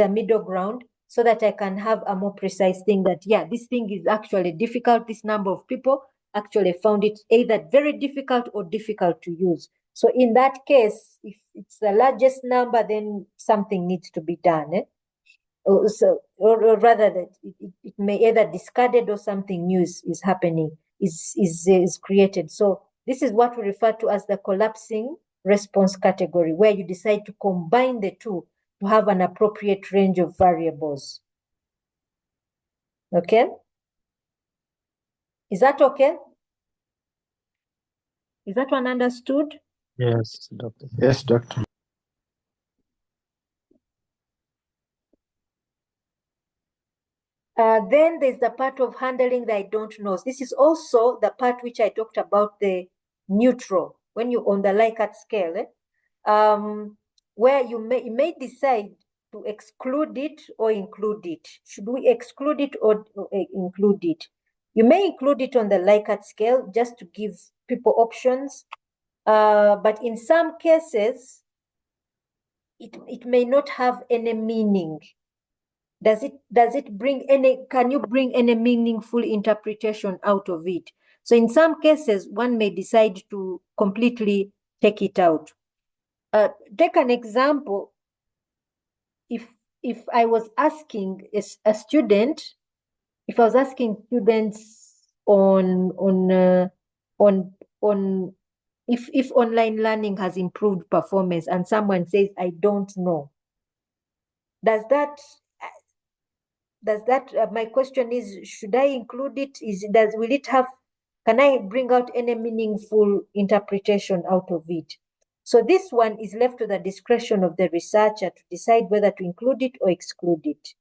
middle ground, so that I can have a more precise thing that, yeah, this thing is actually difficult. This number of people actually found it either very difficult or difficult to use. So in that case, if it's the largest number, then something needs to be done. Or rather that it may either discarded, or something new is happening, is created. So this is what we refer to as the collapsing response category, where you decide to combine the two to have an appropriate range of variables. Okay? Is that okay? Is that one understood? Yes, Doctor. Yes, Doctor. Then there's the part of handling the I don't knows. This is also the part which I talked about, the neutral, when you on the Likert scale, where you may decide to exclude it or include it. Should we exclude it or include it? You may include it on the Likert scale just to give people options, but in some cases, it may not have any meaning. Does it bring any, can you bring any meaningful interpretation out of it? So in some cases, one may decide to completely take it out. Take an example. If I was asking a student, if I was asking students on if online learning has improved performance, and someone says, I don't know, does that my question is, should I include it? Can I bring out any meaningful interpretation out of it? So this one is left to the discretion of the researcher to decide whether to include it or exclude it.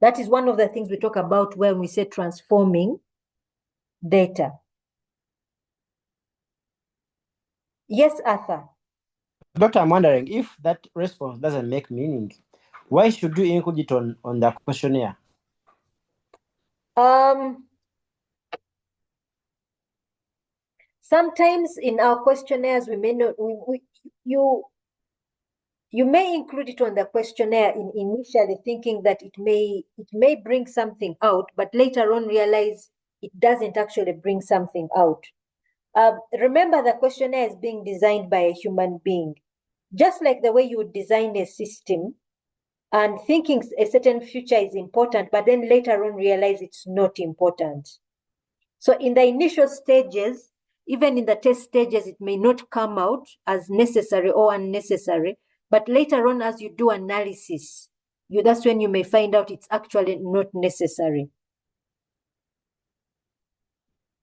That is one of the things we talk about when we say transforming data. Yes, Arthur. Doctor, I'm wondering, if that response doesn't make meaning, why should you include it on the questionnaire? Sometimes in our questionnaires, we may not, you may include it on the questionnaire initially thinking that it may bring something out, but later on realize it doesn't actually bring something out. Remember, the questionnaire is being designed by a human being. Just like the way you would design a system and thinking a certain feature is important, but then later on realize it's not important. So in the initial stages, even in the test stages, it may not come out as necessary or unnecessary, but later on, as you do analysis, that's when you may find out it's actually not necessary.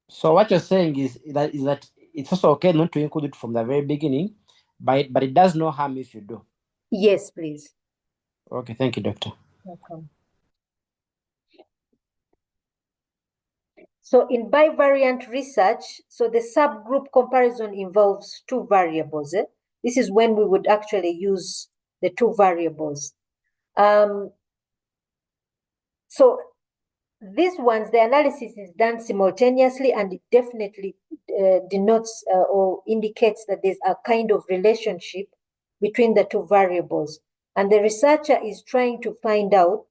So what you're saying is that it's also okay not to include it from the very beginning, but it does no harm if you do. Yes, please. Okay, thank you, Doctor. Welcome. So in bivariant research, so the subgroup comparison involves two variables. This is when we would actually use the two variables. So these ones, the analysis is done simultaneously, and it definitely denotes or indicates that there's a kind of relationship between the two variables. And the researcher is trying to find out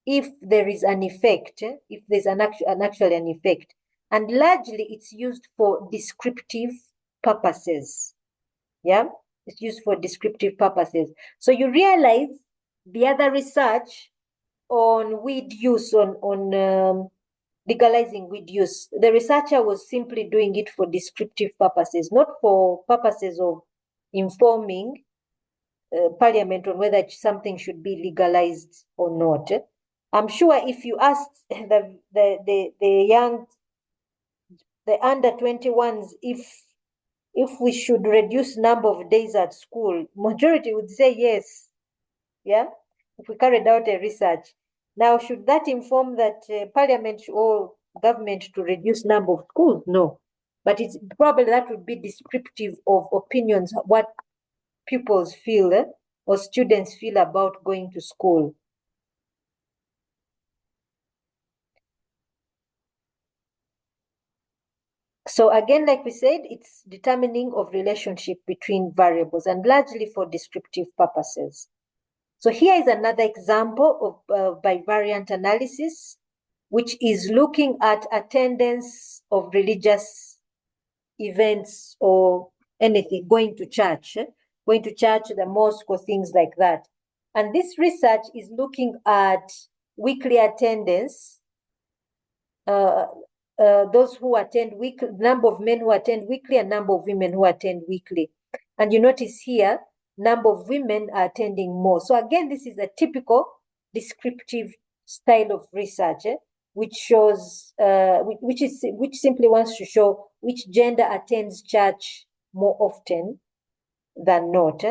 if there is an effect, if there's actually an effect. And largely it's used for descriptive purposes. Yeah, it's used for descriptive purposes. So you realize the other research on weed use, on legalizing weed use, the researcher was simply doing it for descriptive purposes, not for purposes of informing Parliament on whether something should be legalized or not. I'm sure if you asked the young, the under 21s, if we should reduce number of days at school, majority would say yes. Yeah, if we carried out a research. Now, should that inform that Parliament or government to reduce number of schools? No, but it's probably that would be descriptive of opinions, what pupils feel or students feel about going to school. So again, like we said, it's determining of relationship between variables and largely for descriptive purposes. So here is another example of bivariant analysis, which is looking at attendance of religious events or anything, going to church, the mosque or things like that. And this research is looking at weekly attendance, those who attend weekly, number of men who attend weekly and number of women who attend weekly. And you notice here, number of women are attending more. So again, this is a typical descriptive style of research, which shows, which simply wants to show which gender attends church more often than not.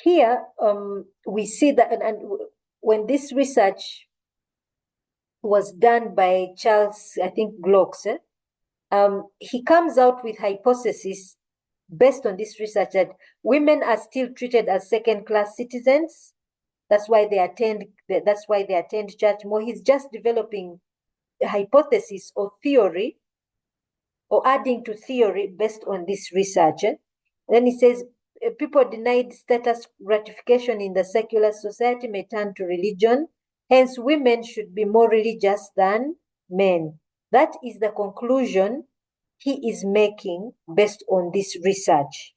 Here, we see that, and when this research was done by Charles, I think, Glocks, he comes out with hypothesis based on this research that women are still treated as second-class citizens. That's why they attend church more. He's just developing a hypothesis or theory, or adding to theory based on this research. Then he says, people denied status gratification in the secular society may turn to religion. Hence, women should be more religious than men. That is the conclusion he is making based on this research.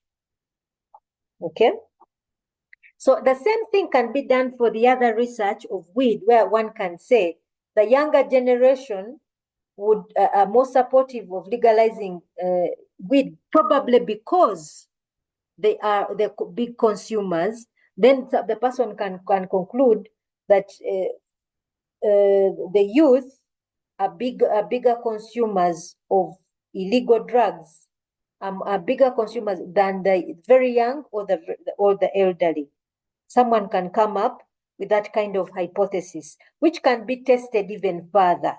Okay? So the same thing can be done for the other research of weed, where one can say the younger generation would are more supportive of legalizing weed, probably because they are the big consumers. Then the person can conclude that the youth are bigger consumers of illegal drugs, are bigger consumers than the very young or the elderly. Someone can come up with that kind of hypothesis, which can be tested even further.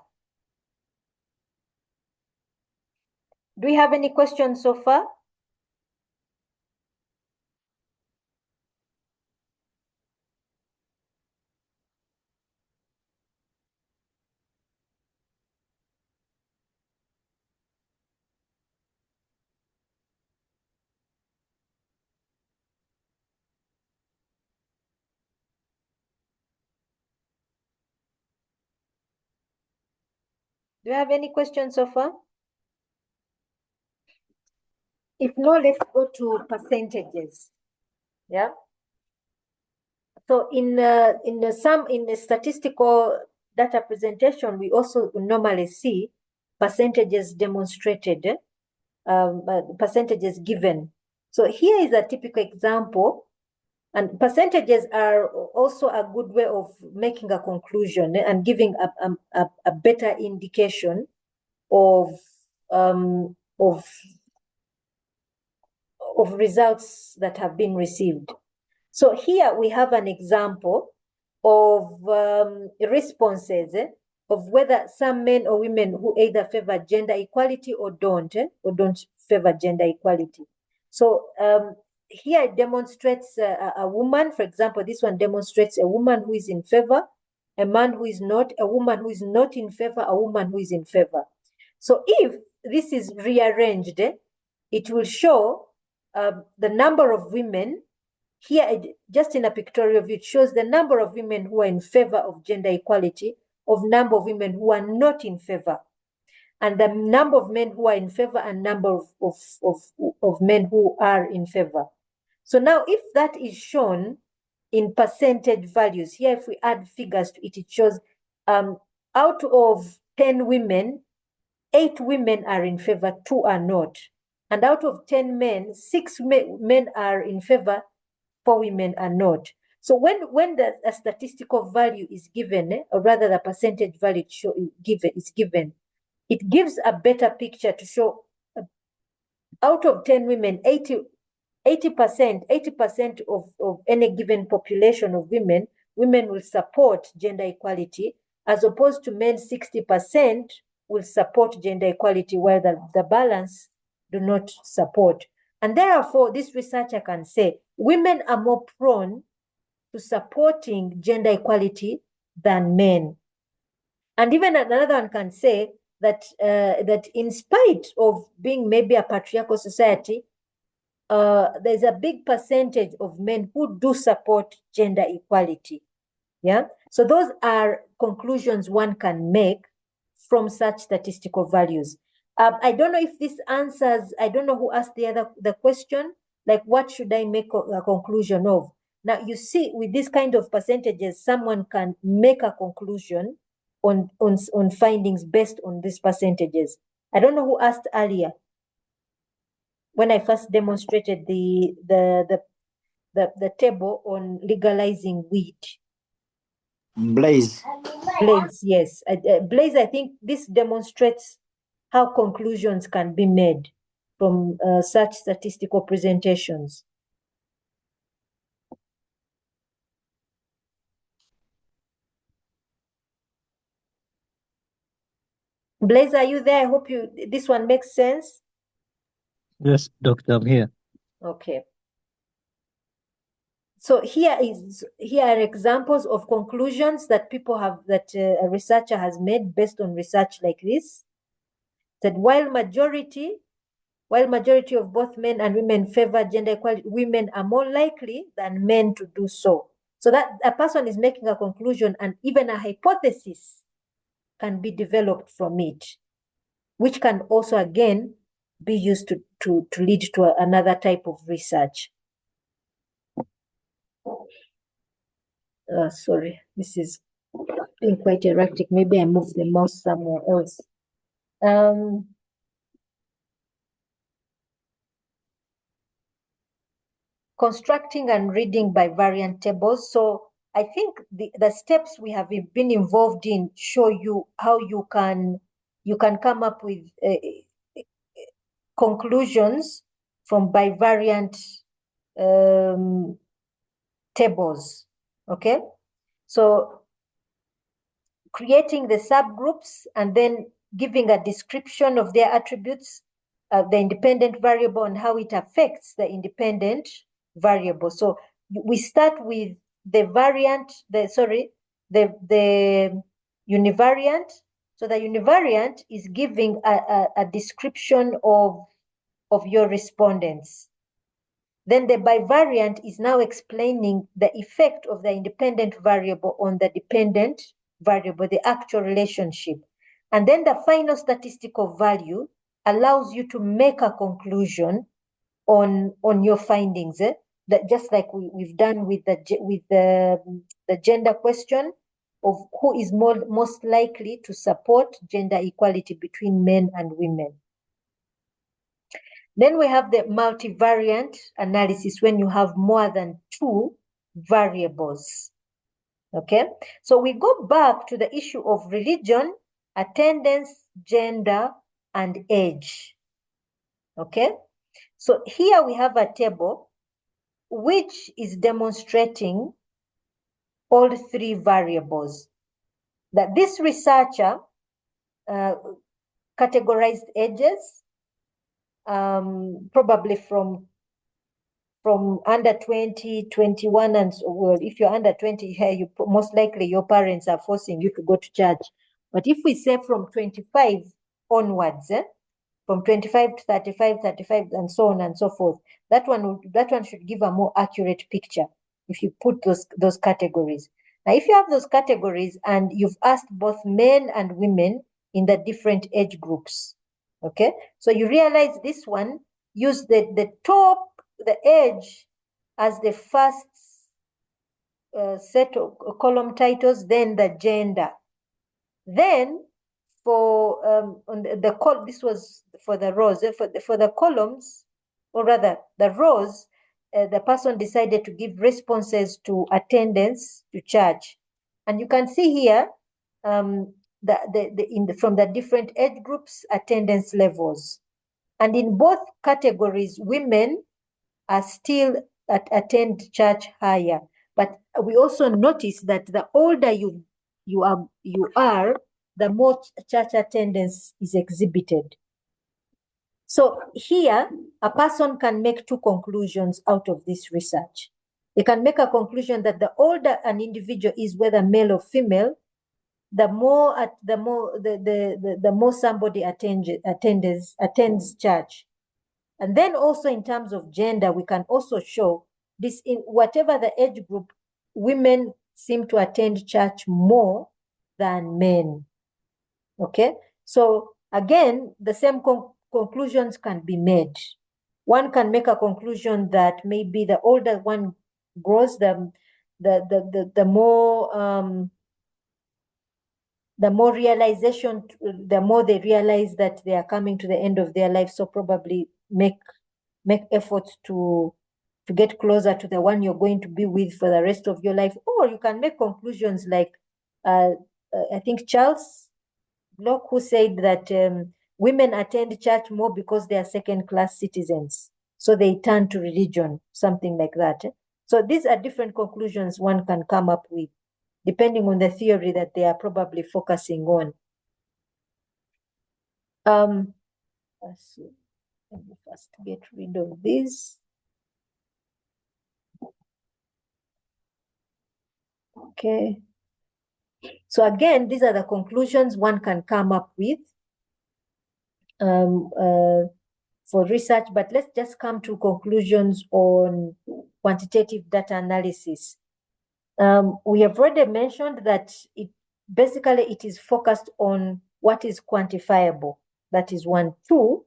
Do we have any questions so far? Do you have any questions so far? If no, let's go to percentages. Yeah. So in the statistical data presentation, we also normally see percentages demonstrated, percentages given. So here is a typical example, and percentages are also a good way of making a conclusion and giving a better indication of results that have been received. So here we have an example of responses of whether some men or women who either favor gender equality or don't favor gender equality. So here it demonstrates a woman. For example, this one demonstrates a woman who is in favor, a man who is not, a woman who is not in favor, a woman who is in favor. So if this is rearranged, it will show the number of women. Here, just in a pictorial view, it shows the number of women who are in favor of gender equality, of number of women who are not in favor, and the number of men who are in favor and number of men who are in favor. So now if that is shown in percentage values, here if we add figures to it, it shows out of 10 women, 8 women are in favor, 2 are not. And out of 10 men, 6 men are in favor, 4 women are not. So when a statistical value is given, or rather the percentage value is given, it gives a better picture to show out of 10 women, 80% of any given population of women will support gender equality, as opposed to men, 60% will support gender equality, while the balance do not support. And therefore, this researcher can say women are more prone to supporting gender equality than men. And even another one can say that that in spite of being maybe a patriarchal society, there's a big percentage of men who do support gender equality. Yeah. So those are conclusions one can make from such statistical values. I don't know if this answers, I don't know who asked the question, like what should I make a conclusion of? Now you see, with this kind of percentages, someone can make a conclusion on findings based on these percentages. I don't know who asked earlier when I first demonstrated the table on legalizing weed. Blaze. Blaze, yes. Blaze, I think this demonstrates how conclusions can be made from such statistical presentations. Blaze, are you there? I hope this one makes sense. Yes, Doctor, I'm here. Okay. So here are examples of conclusions that people have, that a researcher has made based on research like this. That while majority of both men and women favor gender equality, women are more likely than men to do so. So that a person is making a conclusion, and even a hypothesis can be developed from it, which can also again be used to lead to another type of research. Sorry, this is being quite erratic. Maybe I move the mouse somewhere else. Constructing and reading bivariant tables. So I think the steps we have been involved in show you how you can come up with conclusions from bivariant tables. Okay, so creating the subgroups and then giving a description of their attributes, the independent variable and how it affects the independent variable. So we start with the univariant. So the univariant is giving a description of your respondents. Then the bivariant is now explaining the effect of the independent variable on the dependent variable, the actual relationship. And then the final statistical value allows you to make a conclusion on your findings. That just like we've done with the gender question of who is most likely to support gender equality between men and women. Then we have the multivariant analysis, when you have more than 2 variables. Okay, so we go back to the issue of religion, attendance, gender, and age. Okay, so here we have a table which is demonstrating all 3 variables. That this researcher categorized ages, probably from from under 20, 21, and so, well, if you're under 20, yeah, you most likely your parents are forcing you to go to church. But if we say from 25 onwards, from 25 to 35, 35, and so on and so forth, that one should give a more accurate picture if you put those categories. Now, if you have those categories and you've asked both men and women in the different age groups, okay, so you realize this one use the age as the first set of column titles, then the gender. Then for on this was for the rows, for the columns, or rather the rows, the person decided to give responses to attendance to church. And you can see here from the different age groups, attendance levels. And in both categories, women are still attend church higher. But we also notice that the older you are, the more church attendance is exhibited. So here, a person can make two conclusions out of this research. They can make a conclusion that the older an individual is, whether male or female, the more somebody attends church. And then also in terms of gender, we can also show this in whatever the age group, women seem to attend church more than men. Okay, so again, the same conclusions can be made. One can make a conclusion that maybe the older one grows, the more realization, the more they realize that they are coming to the end of their life, so probably make efforts to get closer to the one you're going to be with for the rest of your life. Or you can make conclusions like, I think Charles Locke, who said that women attend church more because they are second-class citizens, so they turn to religion, something like that. So these are different conclusions one can come up with, depending on the theory that they are probably focusing on. Let's see. Let me first get rid of this. Okay. So again, these are the conclusions one can come up with for research, but let's just come to conclusions on quantitative data analysis. We have already mentioned that it is focused on what is quantifiable. That is 1. 2,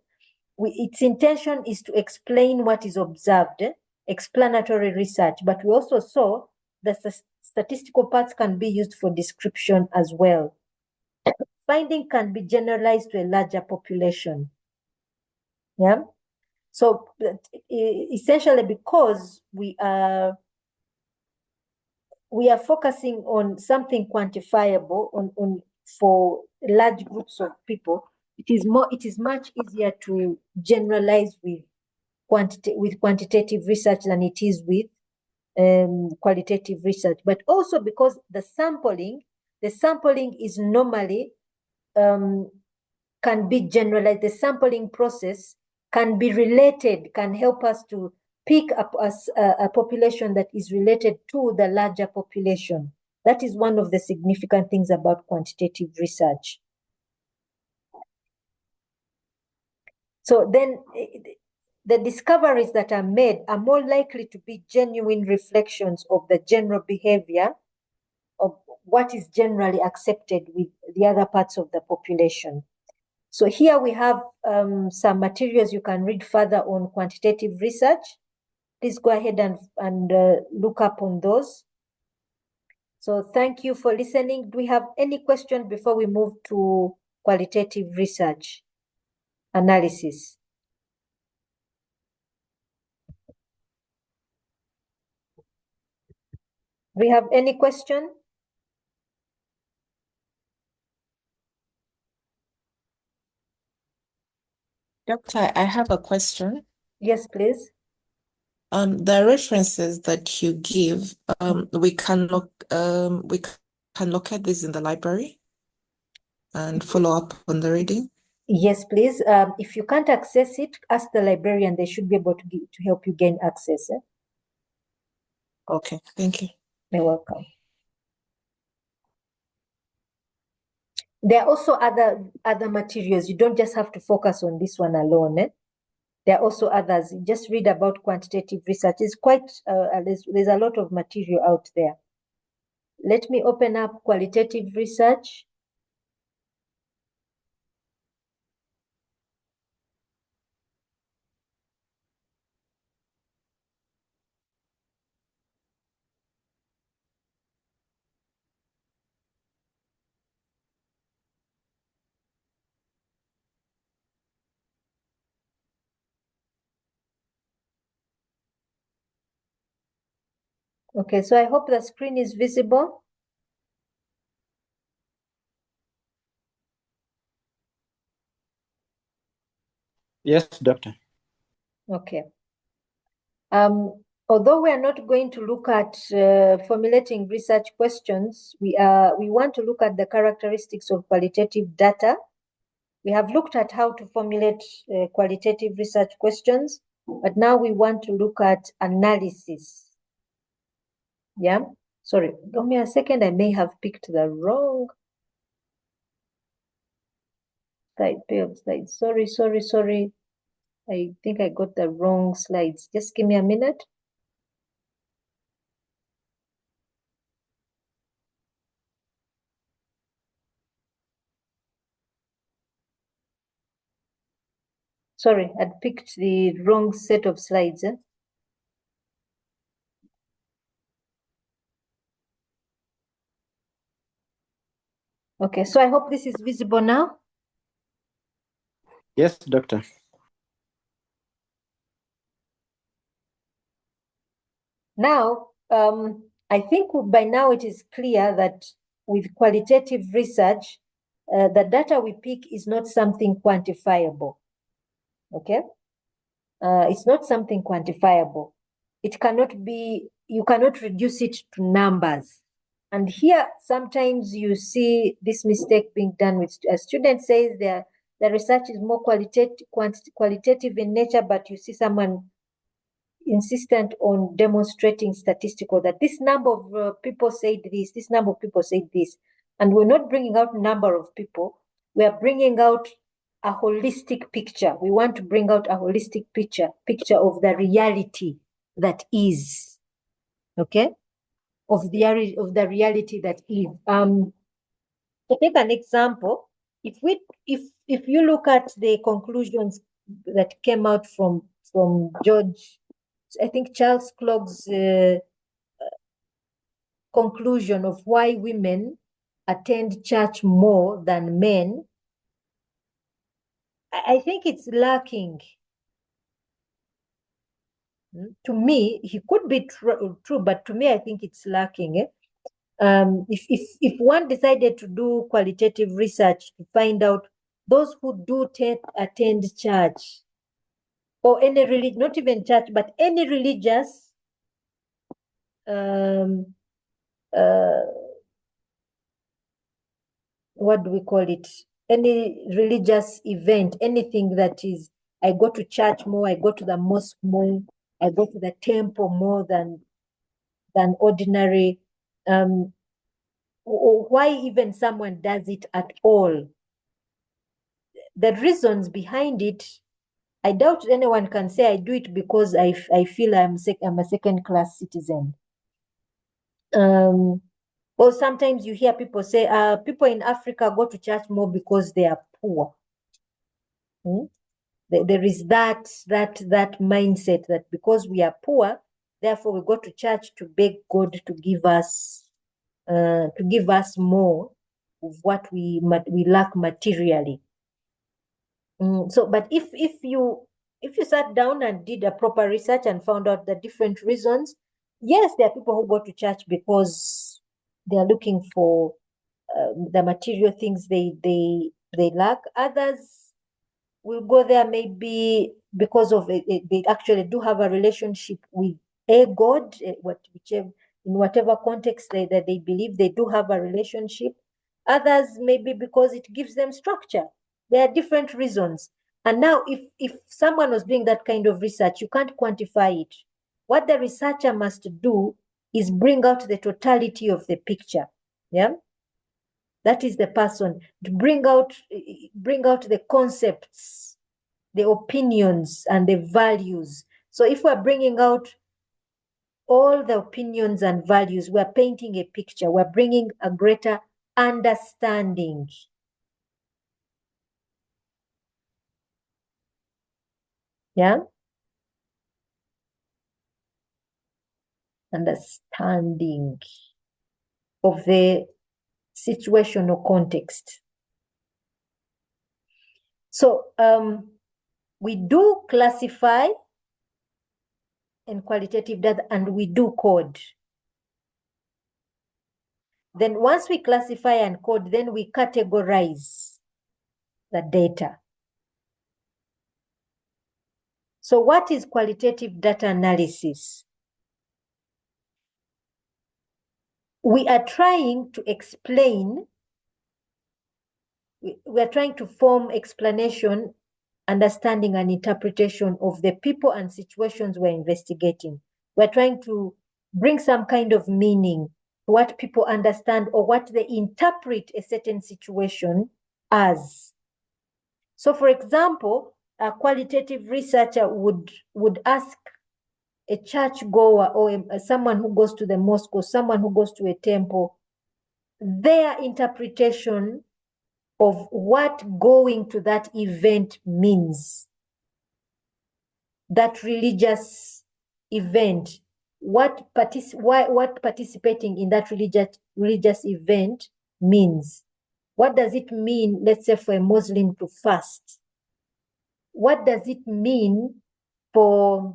its intention is to explain what is observed, explanatory research, but we also saw that the statistical parts can be used for description as well. Finding can be generalized to a larger population. Yeah. So essentially, because we are focusing on something quantifiable on for large groups of people, it is much easier to generalize with quantitative research than it is with qualitative research. But also because the sampling is normally can be generalized. The sampling process can be related, can help us to pick up a population that is related to the larger population. That is one of the significant things about quantitative research. So then the discoveries that are made are more likely to be genuine reflections of the general behavior of what is generally accepted with the other parts of the population. So here we have some materials you can read further on quantitative research. Please go ahead and look up on those. So thank you for listening. Do we have any questions before we move to qualitative research analysis? Do we have any question? Doctor, I have a question. Yes, please. The references that you give, we can locate these in the library and follow up on the reading. Yes, please. If you can't access it, ask the librarian. They should be able to help you gain access. Okay, thank you. You're welcome. There are also other materials. You don't just have to focus on this one alone. There are also others. Just read about quantitative research. It's quite, there's a lot of material out there. Let me open up qualitative research. Okay, so I hope the screen is visible. Yes, doctor. Okay. Although we are not going to look at formulating research questions, we want to look at the characteristics of qualitative data. We have looked at how to formulate qualitative research questions, but now we want to look at analysis. Yeah, sorry, give me a second. I may have picked the wrong slide. Sorry. I think I got the wrong slides. Just give me a minute. Sorry, I'd picked the wrong set of slides. Okay, so I hope this is visible now. Yes, doctor. Now, I think by now it is clear that with qualitative research, the data we pick is not something quantifiable. Okay? It's not something quantifiable. It cannot be, you cannot reduce it to numbers. And here, sometimes you see this mistake being done with a student says the research is more qualitative in nature, but you see someone insistent on demonstrating statistical that this number of people said this, this number of people said this. And we're not bringing out number of people. We are bringing out a holistic picture. We want to bring out a holistic picture of the reality that is, okay? Of the reality that is. To take an example, if you look at the conclusions that came out from George, I think Charles Clogg's conclusion of why women attend church more than men, I think it's lacking. To me, he could be true, but to me, I think it's lacking. If one decided to do qualitative research to find out those who do attend church, or any religion, not even church, but any religious what do we call it? Any religious event, anything that is, I go to church more, I go to the mosque more, I go to the temple more than ordinary. Why even someone does it at all? The reasons behind it, I doubt anyone can say I do it because I feel I'm a second-class citizen. Or sometimes you hear people say, people in Africa go to church more because they are poor. There is that mindset that because we are poor, therefore we go to church to beg God to give us more of what we lack materially. So, but if you sat down and did a proper research and found out the different reasons, yes, there are people who go to church because they are looking for the material things they lack. Others will go there maybe because of it, they actually do have a relationship with a God, in whatever context that they believe they do have a relationship. Others maybe because it gives them structure. There are different reasons. And now if someone was doing that kind of research, you can't quantify it. What the researcher must do is bring out the totality of the picture. Yeah. That is the person to bring out the concepts, the opinions, and the values. So if we're bringing out all the opinions and values, we're painting a picture, we're bringing a greater understanding. Yeah? Understanding of the situation or context. So we do classify in qualitative data and we do code. Then once we classify and code, then we categorize the data. So what is qualitative data analysis? We are trying to explain, we are trying to form explanation, understanding, and interpretation of the people and situations we're investigating. We're trying to bring some kind of meaning to what people understand or what they interpret a certain situation as. So, for example, a qualitative researcher would ask a churchgoer or someone who goes to the mosque or someone who goes to a temple their interpretation of what going to that event means. That religious event, what participating in that religious event means. What does it mean, let's say, for a Muslim to fast? What does it mean for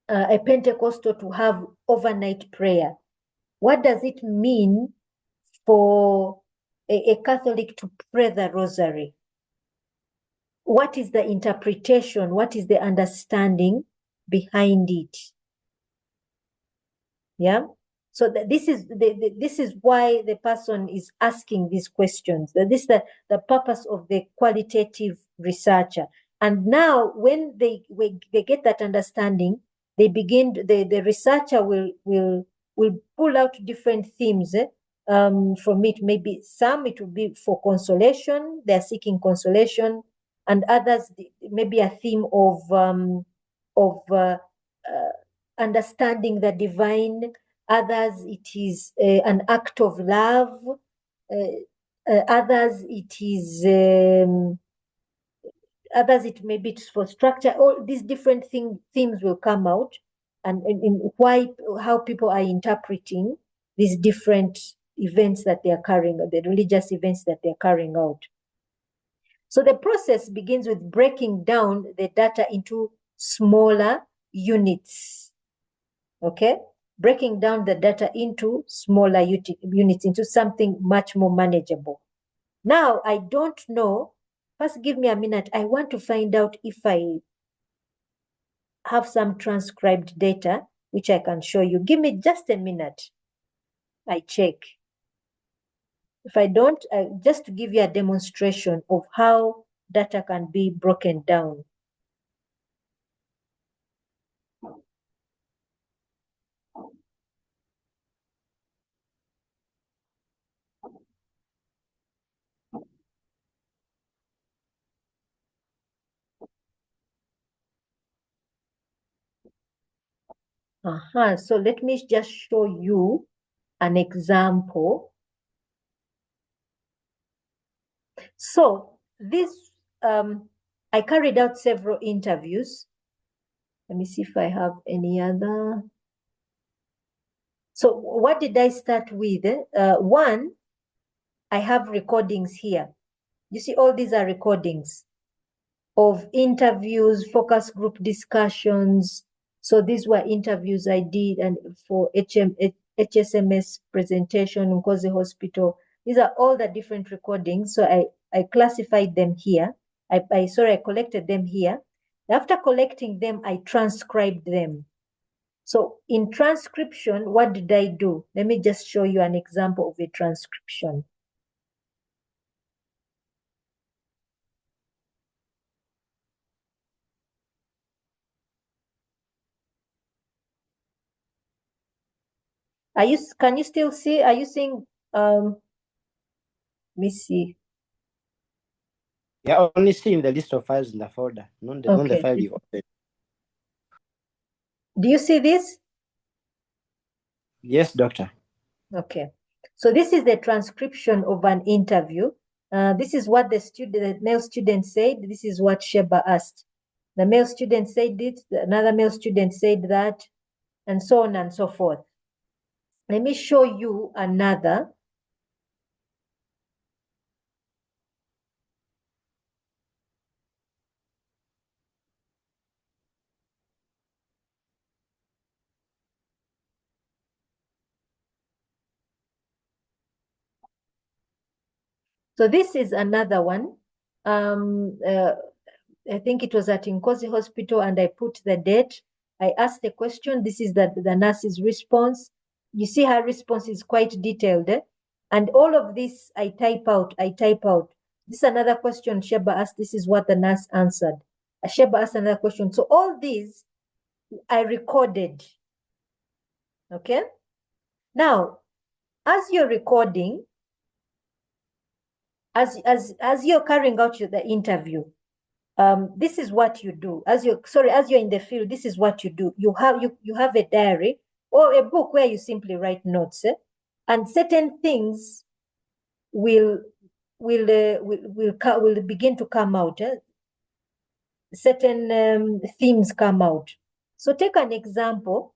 a Pentecostal to have overnight prayer? What does it mean for a Catholic to pray the rosary? What is the interpretation? What is the understanding behind it? Yeah. So this is why the person is asking these questions. This is the purpose of the qualitative researcher. And now, when they get that understanding, they begin. The researcher will pull out different themes. From it, maybe some it will be for consolation. They are seeking consolation, and others maybe a theme of understanding the divine. Others, it is an act of love. Others, it is others, it may be for structure. All these different themes will come out, and in how people are interpreting these different events that they are carrying, the religious events that they are carrying out. So the process begins with breaking down the data into smaller units. Okay? Breaking down the data into smaller units, into something much more manageable. Now, I don't know. First, give me a minute. I want to find out if I have some transcribed data, which I can show you. Give me just a minute. I check. If I don't, just to give you a demonstration of how data can be broken down. So let me just show you an example. So this, I carried out several interviews. Let me see if I have any other. So what did I start with? One, I have recordings here. You see, all these are recordings of interviews, focus group discussions. So these were interviews I did and for HSMS presentation in Nkozi Hospital. These are all the different recordings. So I classified them here. I collected them here. After collecting them, I transcribed them. So in transcription, what did I do? Let me just show you an example of a transcription. Can you still see? Are you seeing? Let me see. Yeah, only seeing the list of files in the folder, not the Okay. file you opened. Do you see this? Yes, doctor. Okay. So this is the transcription of an interview. This is what the male student said. This is what Sheba asked. The male student said it, another male student said that, and so on and so forth. Let me show you another. So this is another one. I think it was at Nkosi Hospital, and I put the date. I asked the question. This is the nurse's response. You see her response is quite detailed. And all of this I type out. This is another question Sheba asked. This is what the nurse answered. Sheba asked another question. So all these I recorded. Okay. Now, as you're recording, as you're carrying out the interview, this is what you do. As you're in the field, this is what you do. You have a diary or a book where you simply write notes, and certain things will begin to come out. Certain themes come out. So take an example.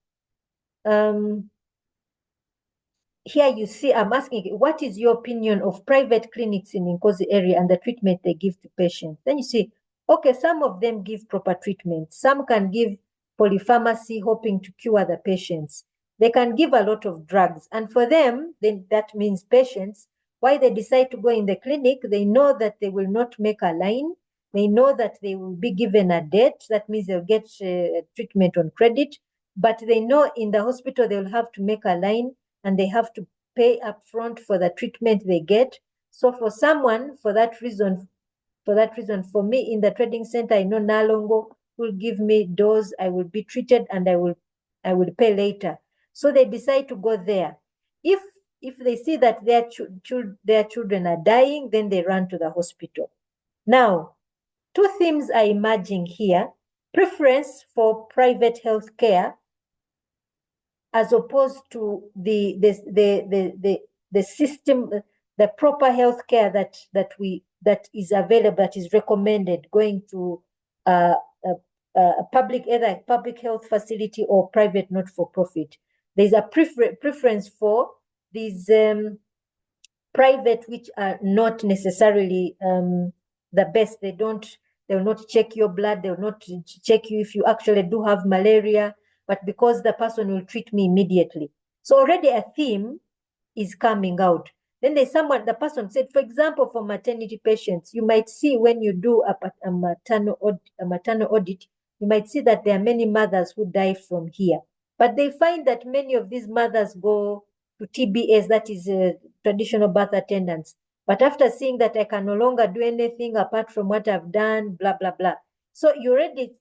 Here you see, I'm asking, what is your opinion of private clinics in Nkosi area and the treatment they give to patients? Then you see, okay, some of them give proper treatment. Some can give polypharmacy, hoping to cure the patients. They can give a lot of drugs. And for them, then that means patients, why they decide to go in the clinic, they know that they will not make a line. They know that they will be given a date. That means they'll get treatment on credit. But they know in the hospital, they'll have to make a line, and they have to pay upfront for the treatment they get. So for someone, for that reason, for me in the trading center, I know Nalongo will give me dose, I will be treated, and I will pay later. So they decide to go there. If they see that their children are dying, then they run to the hospital. Now, two themes are emerging here: preference for private health care, as opposed to the system, the proper healthcare that is available, that is recommended, going to a public, either a public health facility or private not-for-profit. There's a preference for these private, which are not necessarily the best. They will not check your blood. They will not check you if you actually do have malaria, but because the person will treat me immediately. So already a theme is coming out. Then there's someone, the person said, for example, for maternity patients, you might see when you do a maternal audit, you might see that there are many mothers who die from here. But they find that many of these mothers go to TBS, that is traditional birth attendants. But after seeing that I can no longer do anything apart from what I've done, blah, blah, blah. So you already,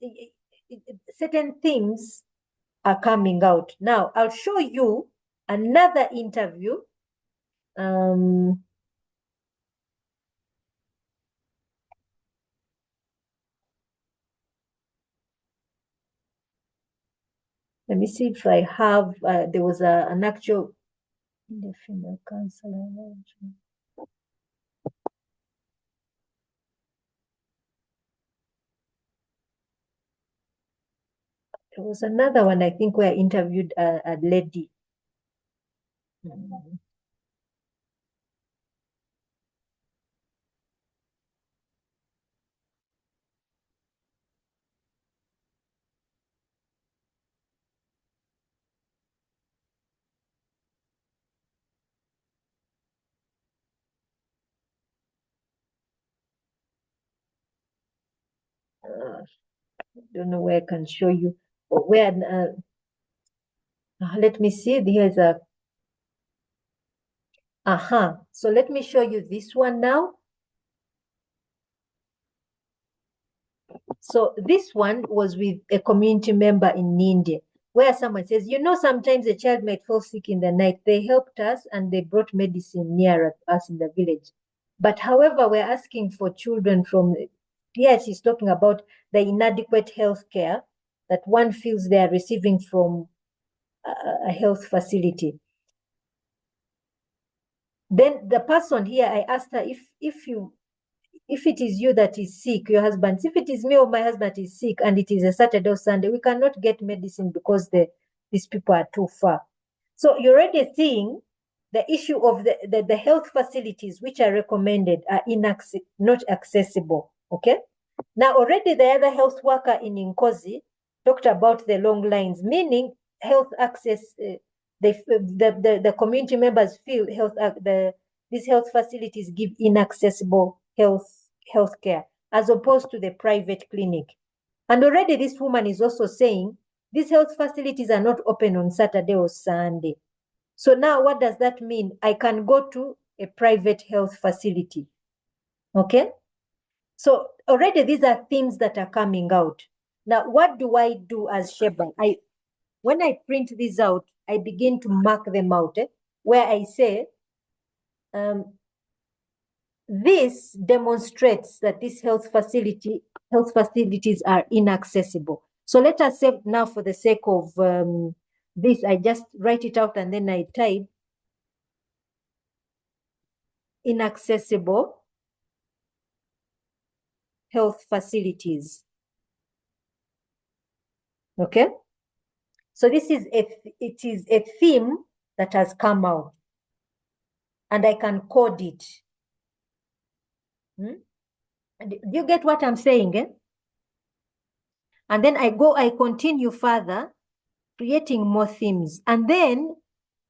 certain things are coming out. Now, I'll show you another interview. Let me see if I have, there was an actual, in the female counselor. There was another one, I think, where I interviewed a lady. I don't know where I can show you, or where, let me see, here's a, so let me show you this one now. So this one was with a community member in Nindi. where someone says, you know, sometimes a child might fall sick in the night. They helped us and they brought medicine near us in the village. But however, we're asking for children from, here she's talking about the inadequate health care that one feels they are receiving from a health facility. Then the person here, I asked her, if it is you that is sick, your husband, if it is me or my husband that is sick and it is a Saturday or Sunday, we cannot get medicine because these people are too far. So you're already seeing the issue of the health facilities which are recommended are not accessible, okay? Now already the other health worker in Nkozi talked about the long lines, meaning health access, the community members feel these health facilities give inaccessible health care as opposed to the private clinic. And already this woman is also saying these health facilities are not open on Saturday or Sunday. So now what does that mean? I can go to a private health facility, okay? So already these are themes that are coming out. Now, what do I do as Sheba? When I print these out, I begin to mark them out, where I say, this demonstrates that these health facilities are inaccessible. So let us say now, for the sake of this, I just write it out and then I type inaccessible health facilities. Okay. So it is a theme that has come out, and I can code it. Do you get what I'm saying? And then I continue further, creating more themes, and then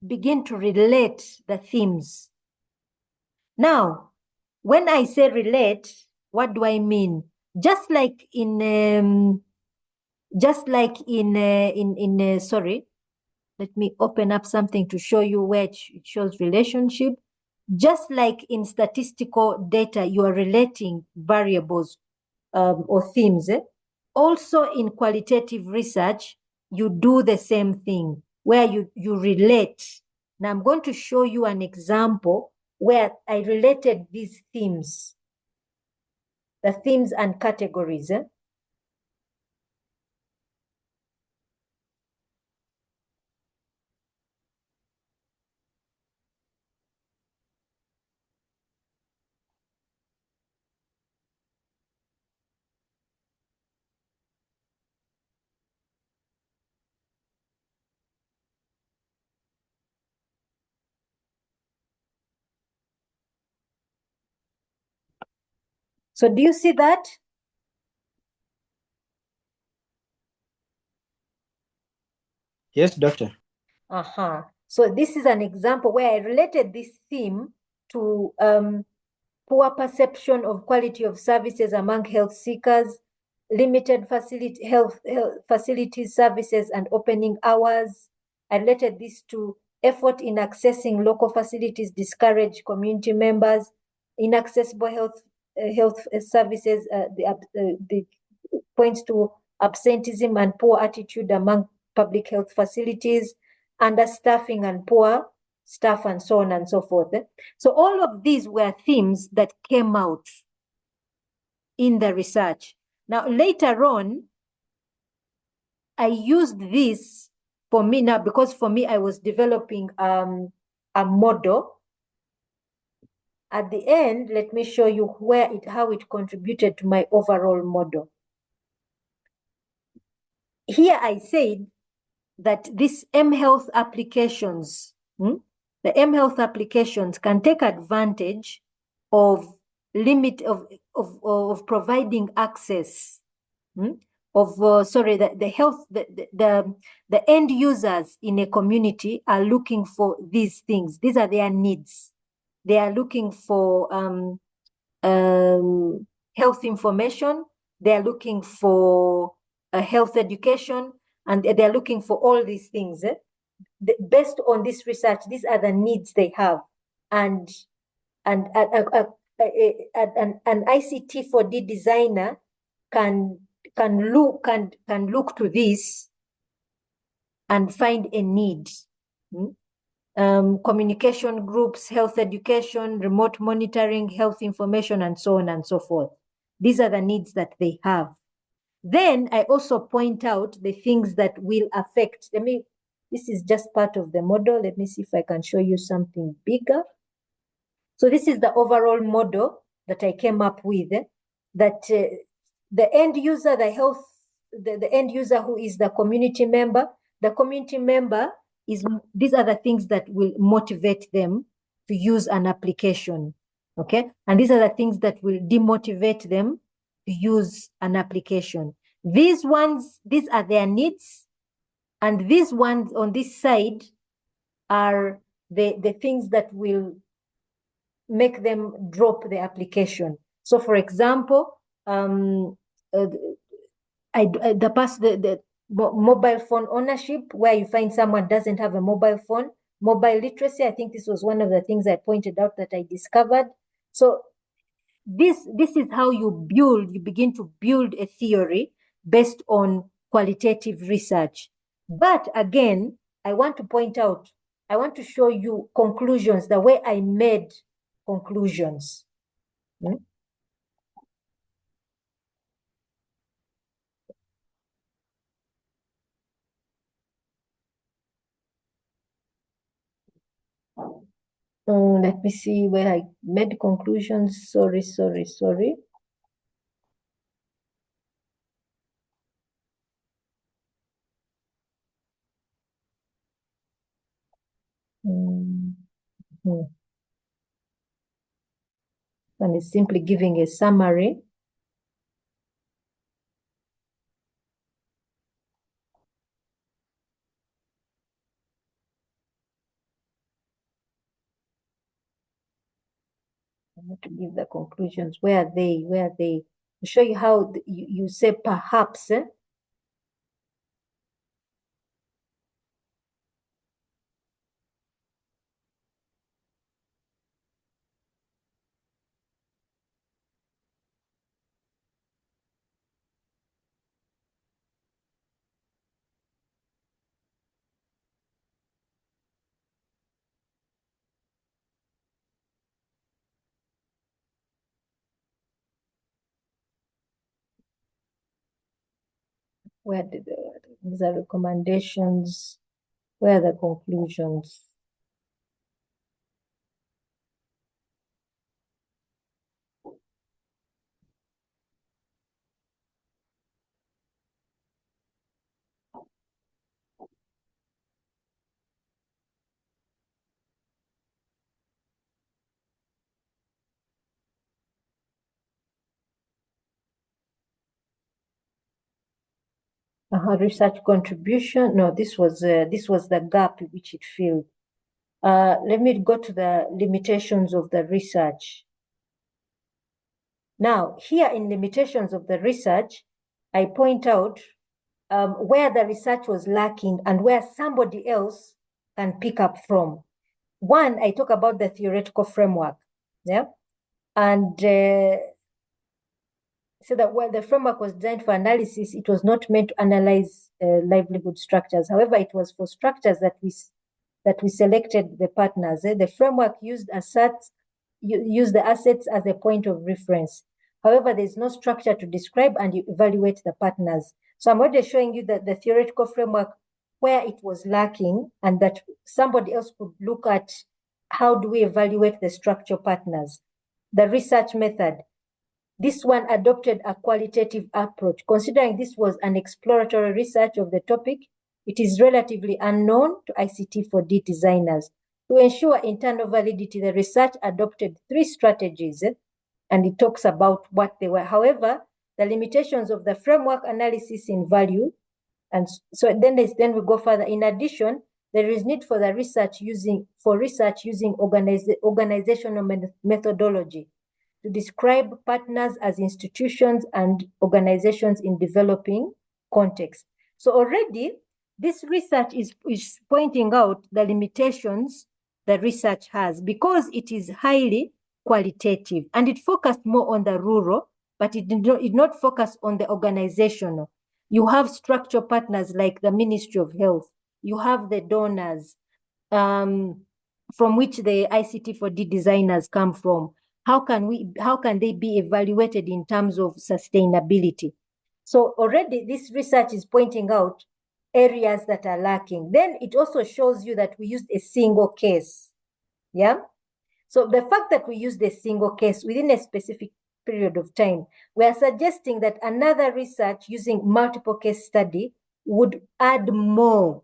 begin to relate the themes. Now, when I say relate, what do I mean? Just like in sorry, let me open up something to show you where it shows relationship. Just like in statistical data, you are relating variables or themes. Also in qualitative research, you do the same thing where you relate. Now I'm going to show you an example where I related these themes, the themes and categories. So do you see that? Yes, doctor. So this is an example where I related this theme to poor perception of quality of services among health seekers, limited health facilities, services, and opening hours. I related this to effort in accessing local facilities discourage community members, inaccessible health services. The points to absenteeism and poor attitude among public health facilities, understaffing and poor staff, and so on and so forth. So all of these were themes that came out in the research. Now, later on, I used this for me now, because for me, I was developing a model. At the end, let me show you how it contributed to my overall model. Here I said that these mHealth applications, the mHealth applications can take advantage of providing access the end users in a community are looking for these things. These are their needs. They are looking for health information. They are looking for health education, and they're looking for all these things. Based on this research, these are the needs they have, and an ICT 4D designer can look to this and find a need. Communication groups, health education, remote monitoring, health information, and so on and so forth. These are the needs that they have. Then I also point out the things that will affect. This is just part of the model. Let me see if I can show you something bigger. So this is the overall model that I came up with, that the end user, the end user who is the community member these are the things that will motivate them to use an application, okay? And these are the things that will demotivate them to use an application. These are their needs, and these ones on this side are the things that will make them drop the application. So, for example, the mobile phone ownership, where you find someone doesn't have a mobile phone, mobile literacy. I think this was one of the things I pointed out that I discovered. So this is how you begin to build a theory based on qualitative research. But again, I want to show you conclusions, the way I made conclusions. Let me see where I made conclusions. Sorry. And it's simply giving a summary. I want to give the conclusions. Where are they? To show you how you say perhaps. Where did these are recommendations? Where are the conclusions? Research contribution. No, this was the gap which it filled. Let me go to the limitations of the research. Now, here in limitations of the research, I point out where the research was lacking and where somebody else can pick up from. One, I talk about the theoretical framework, yeah, and so that while the framework was designed for analysis, it was not meant to analyze livelihood structures. However, it was for structures that we selected the partners. The framework used the assets as a point of reference. However, there's no structure to describe and you evaluate the partners. So I'm already showing you that the theoretical framework where it was lacking, and that somebody else could look at how do we evaluate the structure partners. The research method. This one adopted a qualitative approach. Considering this was an exploratory research of the topic, it is relatively unknown to ICT4D designers. To ensure internal validity, the research adopted 3 strategies, and it talks about what they were. However, the limitations of the framework analysis in value, and so then we go further. In addition, there is need for the research using organizational methodology to describe partners as institutions and organizations in developing context. So already, this research is pointing out the limitations the research has, because it is highly qualitative and it focused more on the rural, but it did not focus on the organizational. You have structural partners like the Ministry of Health, you have the donors, from which the ICT4D designers come from. How can they be evaluated in terms of sustainability? So already this research is pointing out areas that are lacking. Then it also shows you that we used a single case. Yeah. So the fact that we used a single case within a specific period of time, we are suggesting that another research using multiple case study would add more,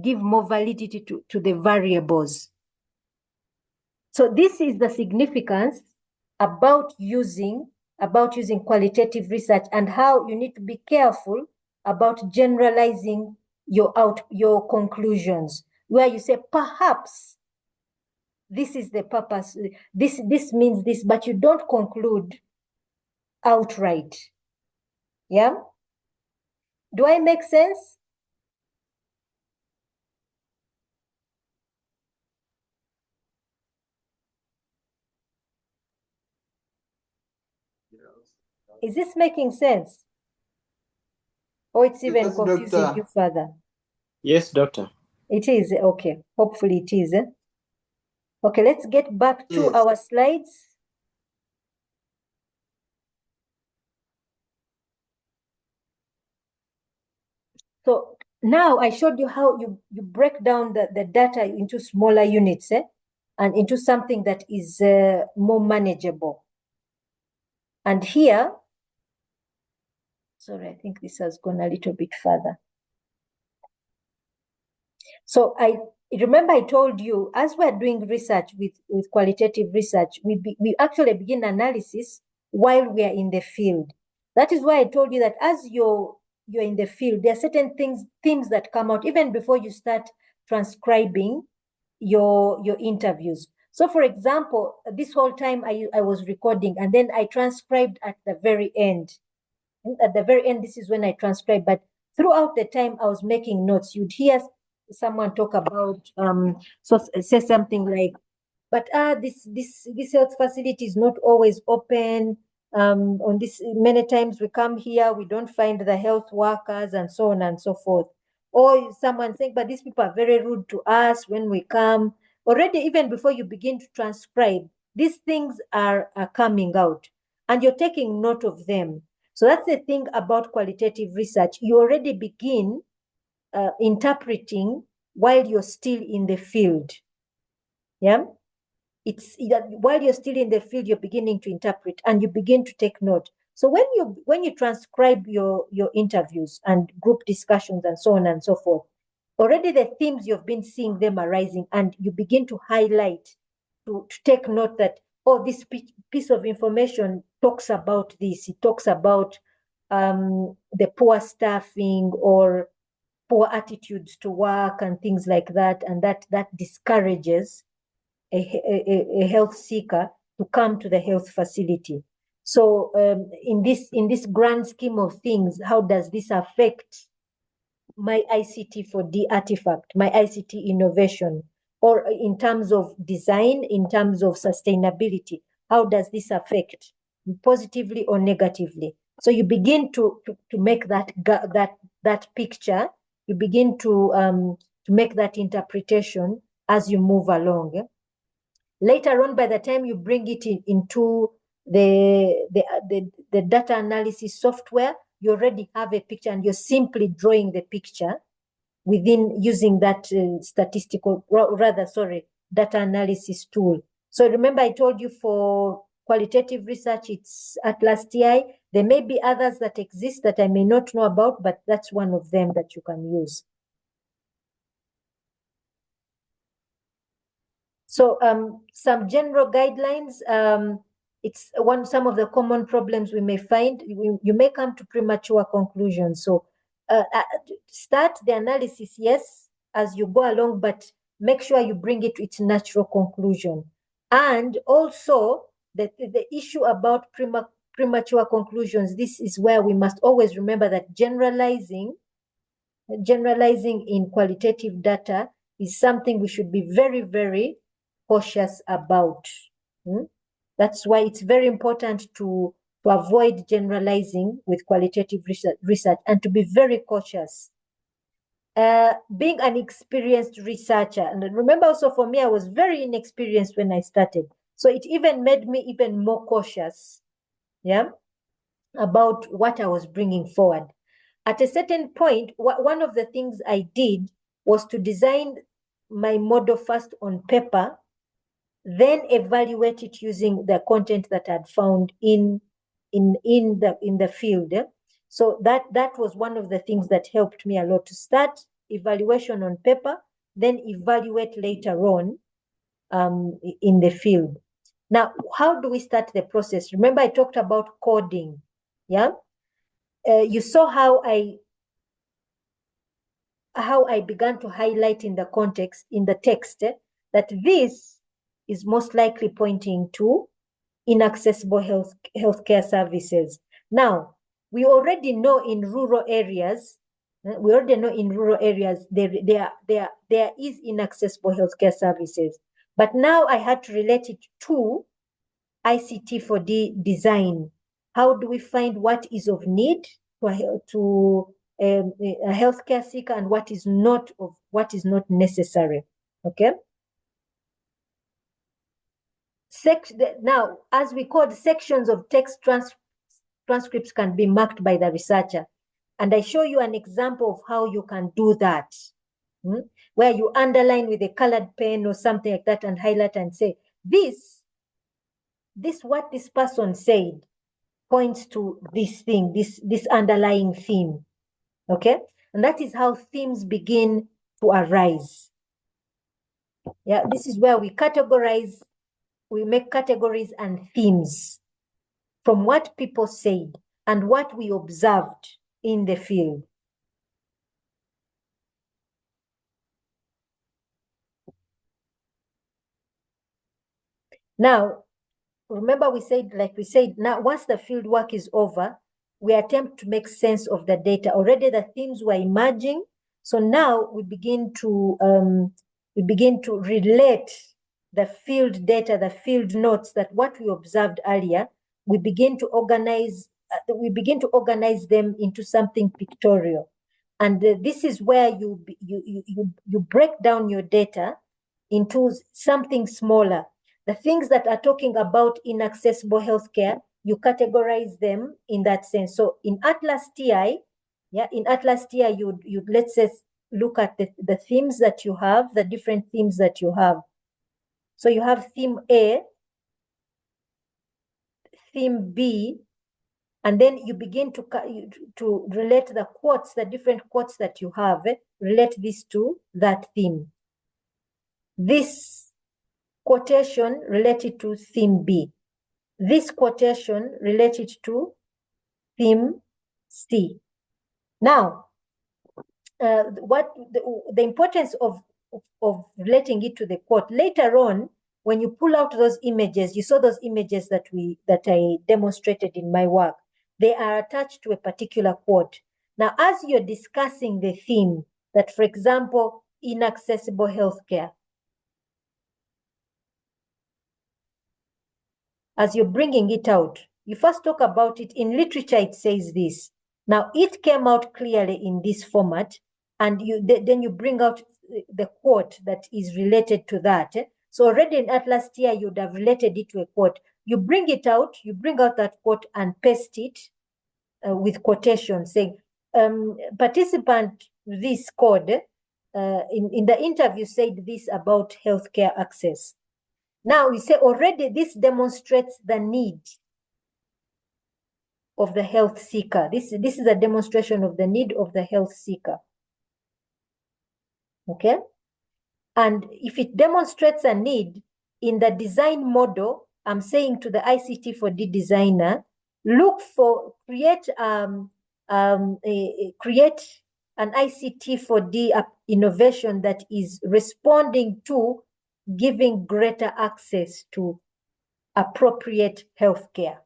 give more validity to the variables. So this is the significance about using qualitative research, and how you need to be careful about generalizing your conclusions, where you say perhaps this is the purpose, this means this, but you don't conclude outright. Yeah? Do I make sense? Is this making sense? Or it's even Yes, confusing doctor. you further? Yes, doctor. It is, okay. Hopefully it is. Okay, let's get back to Yes. our slides. So now I showed you how you break down the data into smaller units, and into something that is more manageable. And here, sorry, I think this has gone a little bit further. So I remember I told you, as we're doing research with qualitative research, we actually begin analysis while we are in the field. That is why I told you that as you're in the field, there are certain themes that come out even before you start transcribing your interviews. So for example, this whole time I was recording, and then I transcribed at the very end. At the very end, this is when I transcribed, but throughout the time I was making notes. You'd hear someone talk about, so say something like, but this health facility is not always open. On this, many times we come here, we don't find the health workers, and so on and so forth. Or someone saying, but these people are very rude to us when we come. Already, even before you begin to transcribe, these things are coming out, and you're taking note of them. So that's the thing about qualitative research. You already begin interpreting while you're still in the field. Yeah. It's that while you're still in the field, you're beginning to interpret and you begin to take note. So when you transcribe your interviews and group discussions and so on and so forth, already the themes you've been seeing them arising, and you begin to highlight, to take note that, oh, this piece of information talks about this. It talks about the poor staffing or poor attitudes to work and things like that, and that discourages a health seeker to come to the health facility. So in this grand scheme of things, how does this affect my ICT4D artifact, my ICT innovation, or in terms of design, in terms of sustainability? How does this affect, positively or negatively? So you begin to make that picture. You begin to make that interpretation as you move along. Later on, by the time you bring it into the data analysis software, you already have a picture, and you're simply drawing the picture within using that data analysis tool. So remember, I told you for qualitative research, it's Atlas TI. There may be others that exist that I may not know about, but that's one of them that you can use. So some general guidelines, it's some of the common problems we may find. You may come to premature conclusions. So start the analysis, yes, as you go along, but make sure you bring it to its natural conclusion. And also the issue about premature conclusions, this is where we must always remember that generalizing in qualitative data is something we should be very, very cautious about. That's why it's very important to avoid generalizing with qualitative research and to be very cautious. being an experienced researcher. And remember also for me, I was very inexperienced when I started. So it even made me even more cautious, yeah, about what I was bringing forward. At a certain point, one of the things I did was to design my model first on paper, then evaluate it using the content that I'd found in the field. So that was one of the things that helped me a lot, to start evaluation on paper, then evaluate later on in the field. Now, how do we start the process? Remember, I talked about coding. Yeah, you saw how I began to highlight in the context, in the text, that this is most likely pointing to inaccessible healthcare services. Now, we already know in rural areas, there is inaccessible healthcare services. But now I had to relate it to ICT for design. How do we find what is of need to a healthcare seeker and what is not necessary? Okay. Now, as we code, sections of text transcripts can be marked by the researcher. And I show you an example of how you can do that, where you underline with a colored pen or something like that and highlight and say, this what this person said points to this thing, this underlying theme, okay? And that is how themes begin to arise. Yeah, this is where we make categories and themes from what people said and what we observed in the field. Now, remember like we said, now once the field work is over, we attempt to make sense of the data. Already the themes were emerging. So now we begin to relate the field data, the field notes, that what we observed earlier, we begin to organize them into something pictorial. And this is where you break down your data into something smaller. The things that are talking about inaccessible healthcare, you categorize them in that sense. So in Atlas TI, you'd let's say look at the themes that you have, the different themes that you have. So you have theme A, theme B, and then you begin to relate the quotes, the different quotes that you have, relate this to that theme. This quotation related to theme B. This quotation related to theme C. Now, what the importance of relating it to the quote later on, when you pull out those images, you saw those images that I demonstrated in my work. They are attached to a particular quote. Now, as you're discussing the theme, that, for example, inaccessible healthcare, as you're bringing it out, you first talk about it. In literature, it says this. Now, it came out clearly in this format, and then you bring out the quote that is related to that. So already in Atlas TI, you would have related it to a quote. You bring it out, you bring out that quote and paste it with quotation saying, participant, this code in the interview said this about healthcare access. Now we say already this demonstrates the need of the health seeker. This is a demonstration of the need of the health seeker. Okay? And if it demonstrates a need in the design model, I'm saying to the ICT for D designer, create an ICT for D innovation that is responding to giving greater access to appropriate healthcare.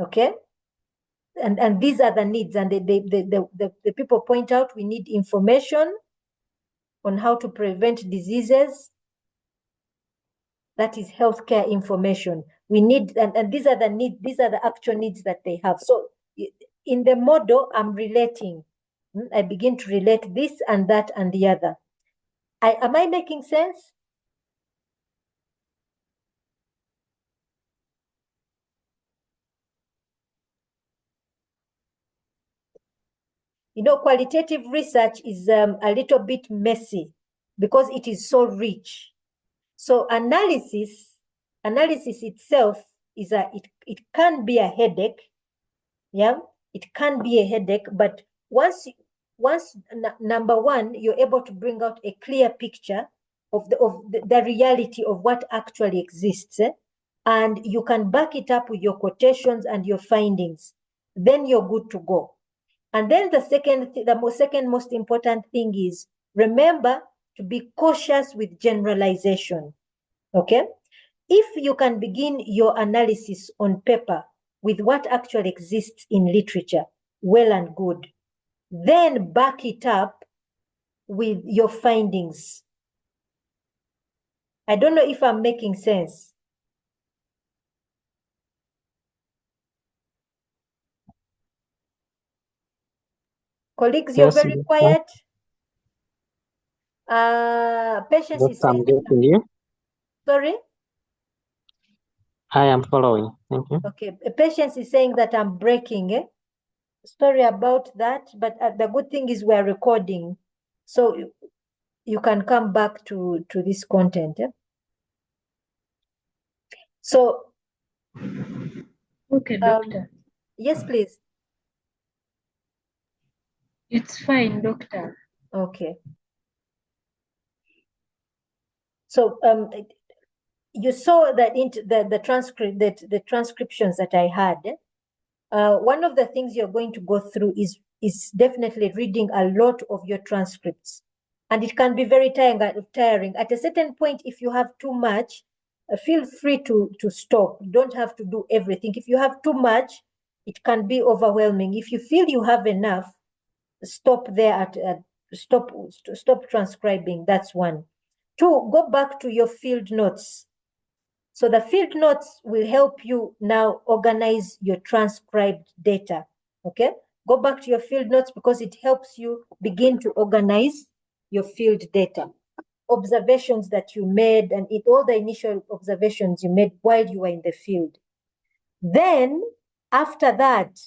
Okay? And these are the needs, and the people point out we need information on how to prevent diseases. That is healthcare information. We need, and these are the needs, these are the actual needs that they have. So in the model, I'm relating I begin to relate this and that and the other. Am I making sense? You know, qualitative research is a little bit messy because it is so rich. So analysis itself is it can be a headache. Yeah, it can be a headache, but once number one, you're able to bring out a clear picture of the reality of what actually exists, and you can back it up with your quotations and your findings, then you're good to go. And then the second most important thing is, remember to be cautious with generalization. Okay? If you can begin your analysis on paper with what actually exists in literature, well and good, then back it up with your findings. I don't know if I'm making sense. Colleagues, you're Yes, very Doctor. quiet. Patience is Doctor, I'm saying, getting you. sorry? I am following. Thank you. Okay, Patience is saying that I'm breaking. Sorry about that, but the good thing is we're recording, so you can come back to this content. So, Okay, doctor. Yes, please. It's fine, doctor. Okay. So, you saw that the transcript, that the transcriptions that I had. One of the things you're going to go through is definitely reading a lot of your transcripts, and it can be very tiring. At a certain point, if you have too much, feel free to stop. You don't have to do everything. If you have too much, it can be overwhelming. If you feel you have enough, stop there stop transcribing. That's one. Two, go back to your field notes. So the field notes will help you now organize your transcribed data. Okay, go back to your field notes because it helps you begin to organize your field data, observations that you made, and all the initial observations you made while you were in the field. Then after that,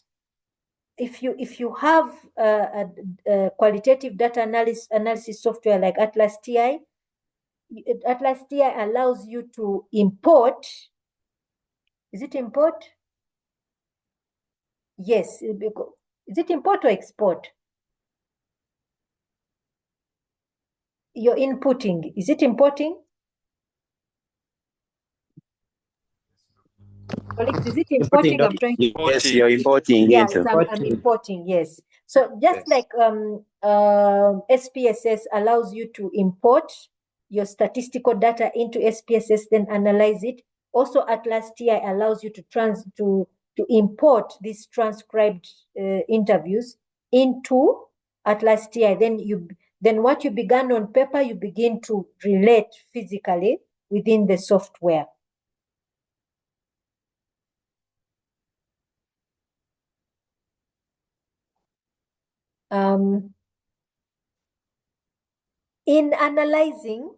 if you have a qualitative data analysis software like Atlas TI, Atlas TI allows you to import. Is it import? Yes. Is it import or export? You're inputting. Is it importing? Colleagues, is it importing? I'm trying to. Yes, you're importing. Yes, Into. I'm importing, yes. So just like SPSS allows you to import your statistical data into SPSS, then analyze it. Also, Atlas TI allows you to import these transcribed interviews into Atlas TI. Then what you began on paper, you begin to relate physically within the software. In analyzing,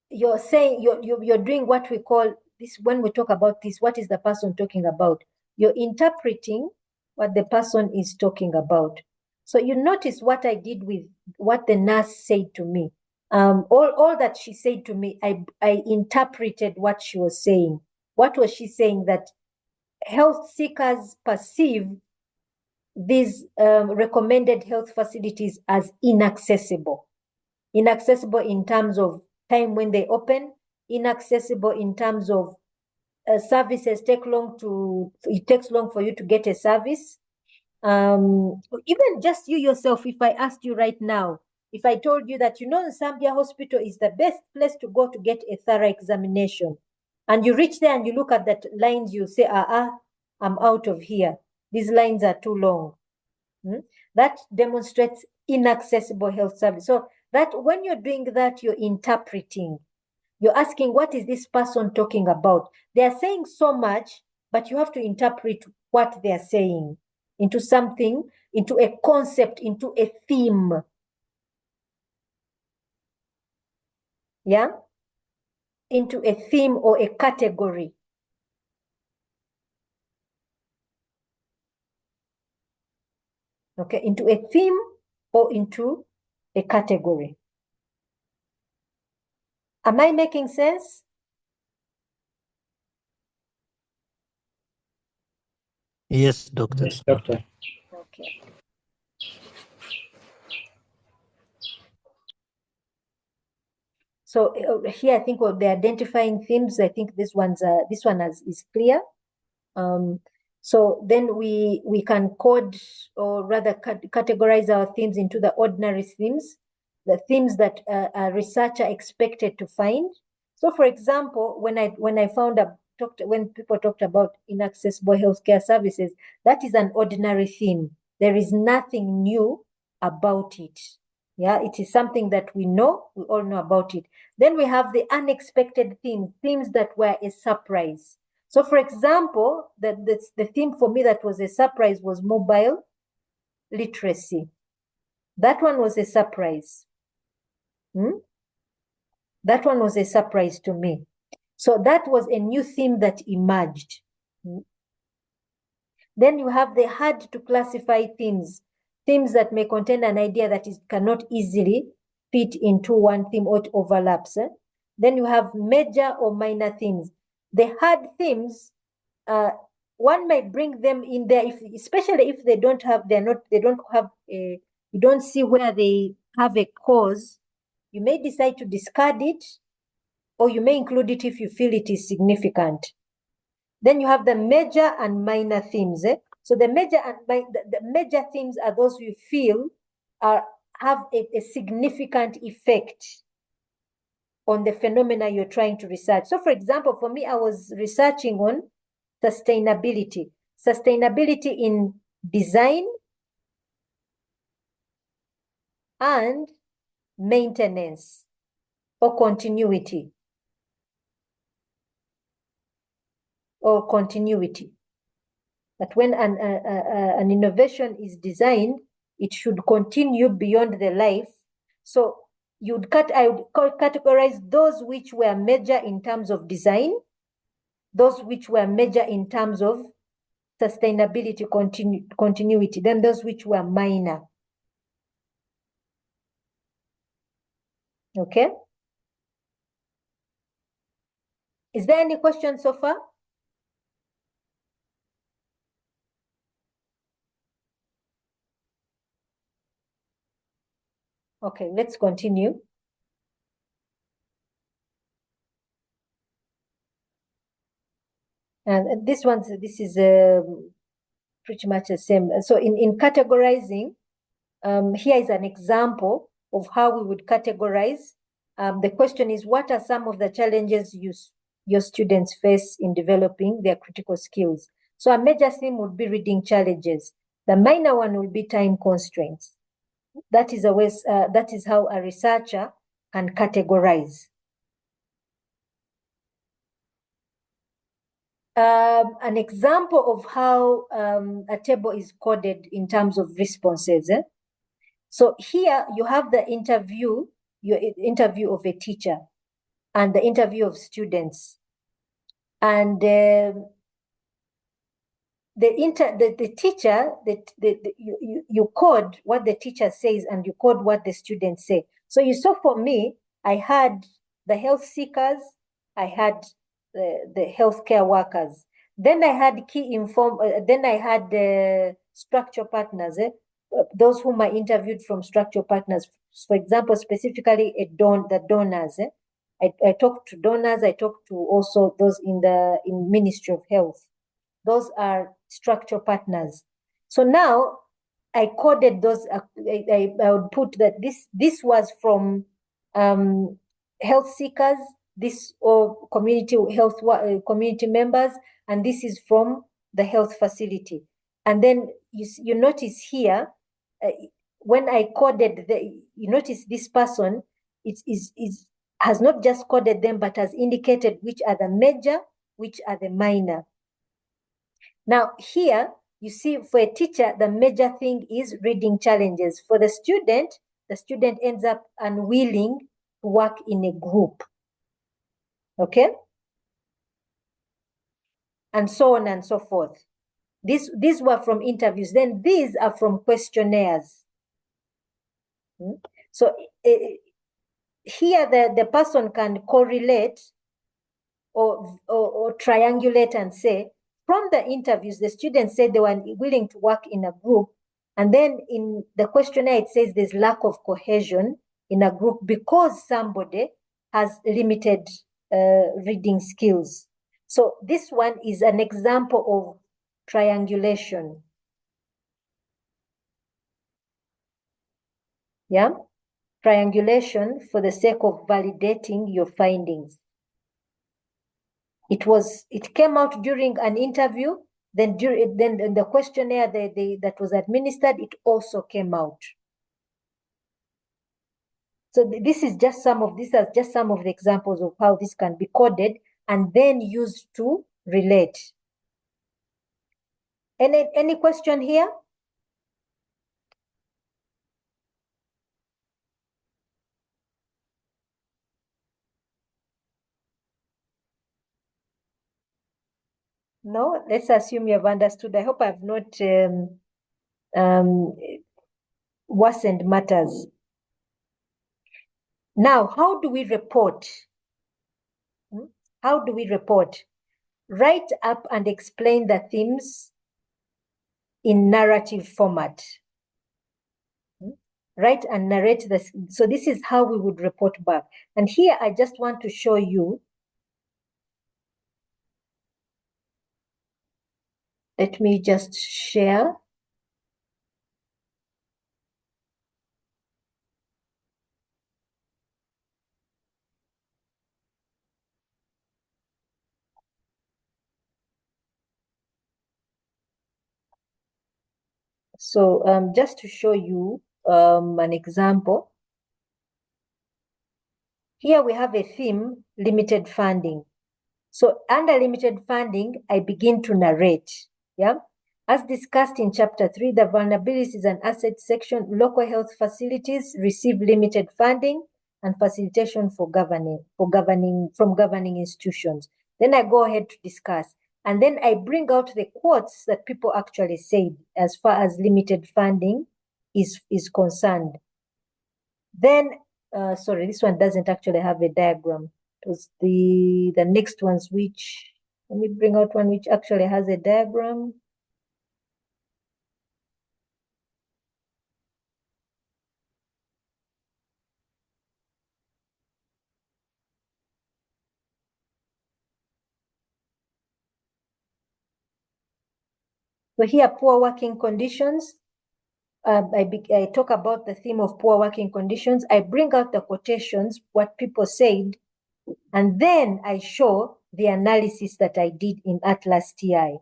you're saying you're doing what we call this. When we talk about this, what is the person talking about? You're interpreting what the person is talking about. So you notice what I did with what the nurse said to me. All that she said to me, I interpreted what she was saying. What was she saying? That health seekers perceive these recommended health facilities as inaccessible. Inaccessible in terms of time when they open, inaccessible in terms of services it takes long for you to get a service. Even just you yourself, if I asked you right now, if I told you that, Zambia Hospital is the best place to go to get a thorough examination, and you reach there and you look at that lines, you say, I'm out of here. These lines are too long. That demonstrates inaccessible health service. So that when you're doing that, you're interpreting. You're asking, what is this person talking about? They are saying so much, but you have to interpret what they are saying into something into a concept, into a theme. Yeah? Into a theme or a category. Okay, into a theme or into a category. Am I making sense? Yes, doctor. Yes, doctor. Okay. So here, I think of the identifying themes, I think this one is clear. So then we can code, or rather categorize our themes into the ordinary themes, the themes that a researcher expected to find. So for example, when people talked about inaccessible healthcare services, that is an ordinary theme. There is nothing new about it. Yeah, it is something that we all know about it. Then we have the unexpected themes that were a surprise. So for example, the theme for me that was a surprise was mobile literacy. That one was a surprise. That one was a surprise to me. So that was a new theme that emerged. Then you have the hard to classify themes that may contain an idea that cannot easily fit into one theme or it overlaps. Then you have major or minor themes. The hard themes, one might bring them in there, especially if you don't see where they have a cause. You may decide to discard it, or you may include it if you feel it is significant. Then you have the major and minor themes. So the major themes are those you feel have a significant effect on the phenomena you're trying to research. So for example, for me, I was researching on sustainability. Sustainability in design and maintenance or continuity. That when an innovation is designed, it should continue beyond the life. So I would categorize those which were major in terms of design, those which were major in terms of sustainability continuity, then those which were minor. Okay. Is there any question so far? Okay, let's continue. And this is pretty much the same. So in categorizing, here is an example of how we would categorize. The question is, what are some of the challenges your students face in developing their critical skills? So a major theme would be reading challenges. The minor one will be time constraints. That is how a researcher can categorize. An example of how a table is coded in terms of responses. So here you have the interview, your interview of a teacher and the interview of students. And the teacher, you code what the teacher says and you code what the students say. So you saw for me, I had the health seekers, I had the healthcare workers. Then I had structure partners, those whom I interviewed from structure partners. For example, specifically the donors. I talked to donors, I talked to also those in Ministry of Health. Those are structure partners. So now I coded those. I would put that this was from health seekers, this or community members, and this is from the health facility. And then you notice here, when I coded you notice this person has not just coded them, but has indicated which are the major, which are the minor. Now here, you see, for a teacher, the major thing is reading challenges. For the student ends up unwilling to work in a group. Okay? And so on and so forth. These were from interviews. Then these are from questionnaires. So here the person can correlate or triangulate and say, from the interviews, the students said they were willing to work in a group. And then in the questionnaire, it says there's lack of cohesion in a group because somebody has limited reading skills. So this one is an example of triangulation. Yeah? Triangulation for the sake of validating your findings. It came out during an interview, then the questionnaire that was administered, it also came out. So these are just some of the examples of how this can be coded and then used to relate. Any question here? No, let's assume you have understood. I hope I've not worsened matters. Now, how do we report? How do we report? Write up and explain the themes in narrative format. Write and narrate this. So this is how we would report back. And here I just want to show you. Let me just share. So just to show you an example. Here we have a theme, limited funding. So under limited funding, I begin to narrate. Yeah. As discussed in chapter 3, the vulnerabilities and assets section, local health facilities receive limited funding and facilitation from governing institutions. Then I go ahead to discuss. And then I bring out the quotes that people actually said as far as limited funding is concerned. Then, sorry, this one doesn't actually have a diagram. It was the next ones which, let me bring out one which actually has a diagram. So here, poor working conditions. I talk about the theme of poor working conditions. I bring out the quotations, what people said, and then I show the analysis that I did in Atlas TI.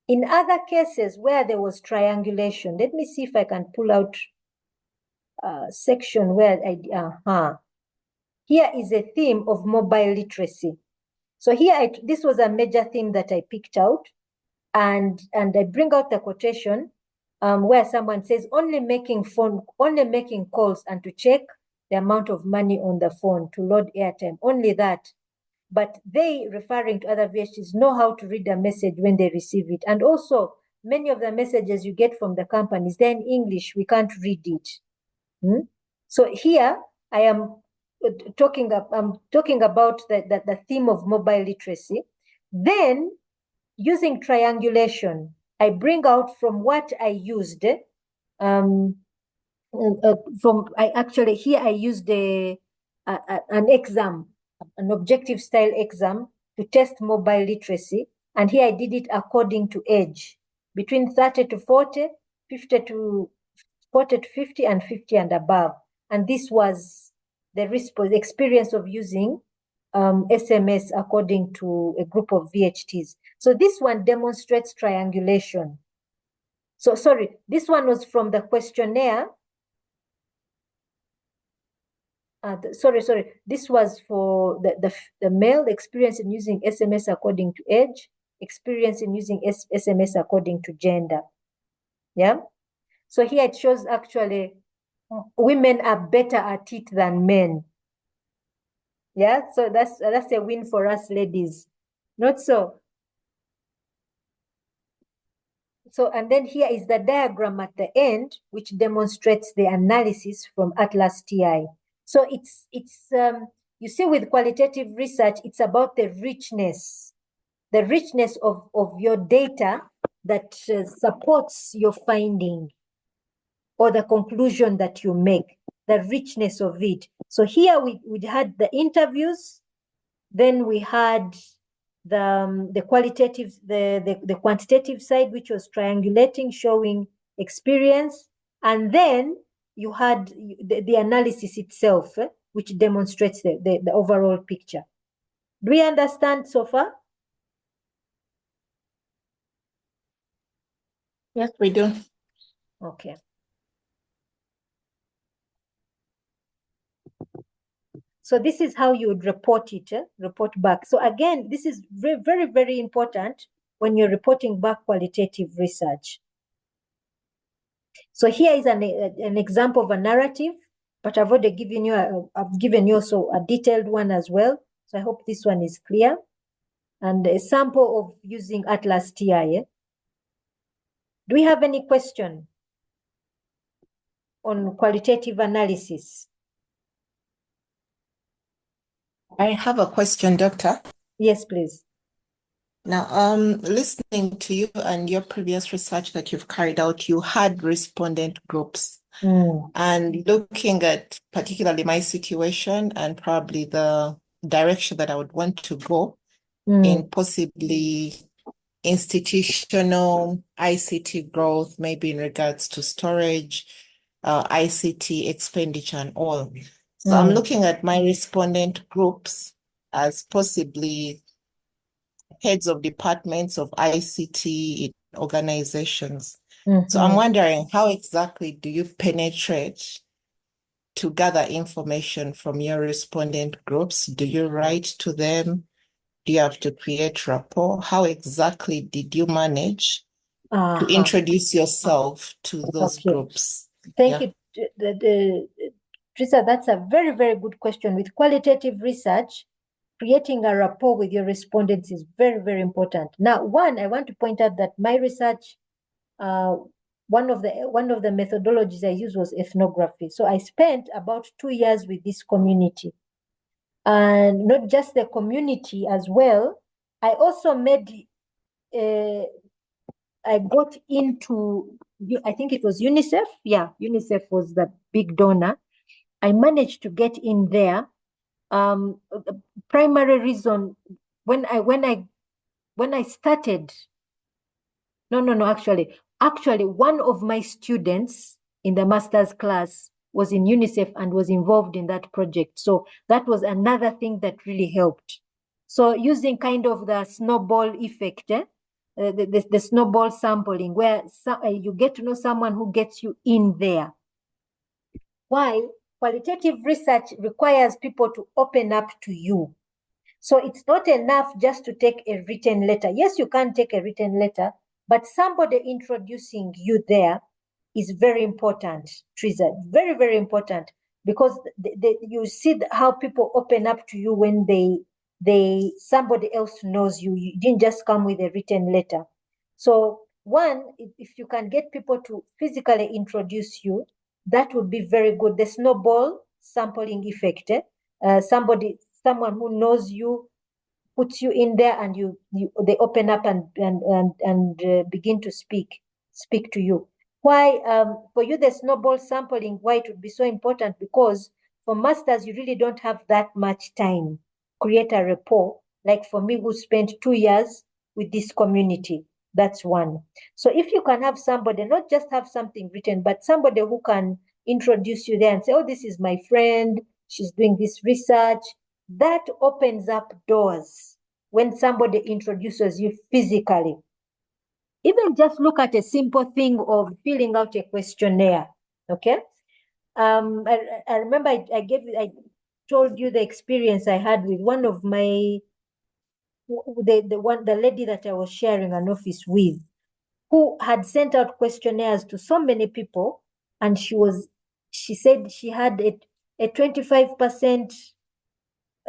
In other cases where there was triangulation, let me see if I can pull out a section where here is a theme of mobile literacy. So here, this was a major theme that I picked out, and I bring out the quotation where someone says only making calls and to check the amount of money on the phone to load airtime, only that. But they, referring to other VHTs, know how to read a message when they receive it. And also, many of the messages you get from the companies, they're in English, we can't read it. So here, I am talking about the theme of mobile literacy. Then, using triangulation, I bring out from what I used. I used an exam, an objective style exam to test mobile literacy. And here I did it according to age, between 30 to 40, 50 to 40 to 50, and 50 and above. And this was the experience of using SMS according to a group of VHTs. So this one demonstrates triangulation. So sorry, this one was from the questionnaire. This was for the male experience in using SMS according to age. experience in using SMS according to gender. Yeah. So here it shows actually women are better at it than men. Yeah. So that's a win for us ladies. Not so. So, and then here is the diagram at the end, which demonstrates the analysis from Atlas TI. So it's you see, with qualitative research, it's about the richness of your data that supports your finding or the conclusion that you make, the richness of it. So here we had the interviews, then we had the qualitative, the quantitative side, which was triangulating, showing experience, and then you had the analysis itself, which demonstrates the overall picture. Do we understand so far? Yes, we do. Okay. So this is how you would report it, report back. So again, this is very, very, very important when you're reporting back qualitative research. So here is an example of a narrative, but I've already given you I've given you also a detailed one as well. So I hope this one is clear. And a sample of using Atlas TI. Do we have any question on qualitative analysis? I have a question, Doctor. Yes, please. Now, listening to you and your previous research that you've carried out, you had respondent groups. And looking at particularly my situation and probably the direction that I would want to go in possibly institutional ICT growth, maybe in regards to storage, ICT expenditure and all. So I'm looking at my respondent groups as possibly heads of departments of ICT in organizations. So I'm wondering, how exactly do you penetrate to gather information from your respondent groups? Do you write to them? Do you have to create rapport? How exactly did you manage to introduce yourself to those groups? Thank you, Teresa. That's a very, very good question. With qualitative research, creating a rapport with your respondents is very, very important. Now, one, I want to point out that my research, one of the methodologies I used was ethnography. So I spent about 2 years with this community, and not just the community as well. I also made I got into, I think it was UNICEF. Yeah, UNICEF was the big donor. I managed to get in there. The primary reason when I started, actually one of my students in the master's class was in UNICEF and was involved in that project. So that was another thing that really helped. So using kind of the snowball effect, the snowball sampling, where you get to know someone who gets you in there. Why? Qualitative research requires people to open up to you. So it's not enough just to take a written letter. Yes, you can take a written letter, but somebody introducing you there is very important, Teresa. Very, very important, because you see how people open up to you when somebody else knows you. You didn't just come with a written letter. So one, if you can get people to physically introduce you, that would be very good. The snowball sampling effect. Someone who knows you puts you in there, and they open up and begin to speak to you. Why for you the snowball sampling? Why it would be so important? Because for masters you really don't have that much time to create a rapport. Like for me, who spent 2 years with this community. That's one. So if you can have somebody, not just have something written, but somebody who can introduce you there and say, oh, this is my friend, she's doing this research, that opens up doors when somebody introduces you physically. Even just look at a simple thing of filling out a questionnaire, okay? I remember I told you the experience I had with one of my the lady that I was sharing an office with, who had sent out questionnaires to so many people, and she said she had a 25%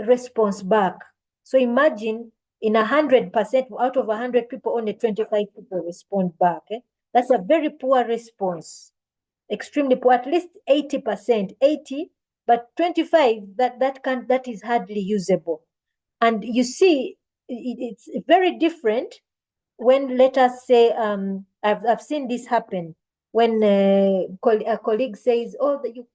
response back. So imagine in 100%, out of 100 people, only 25 people respond back. That's a very poor response, extremely poor. At least 80%, 80, but 25, that is hardly usable. And you see, it's very different when, let us say, I've seen this happen when a colleague says, oh, you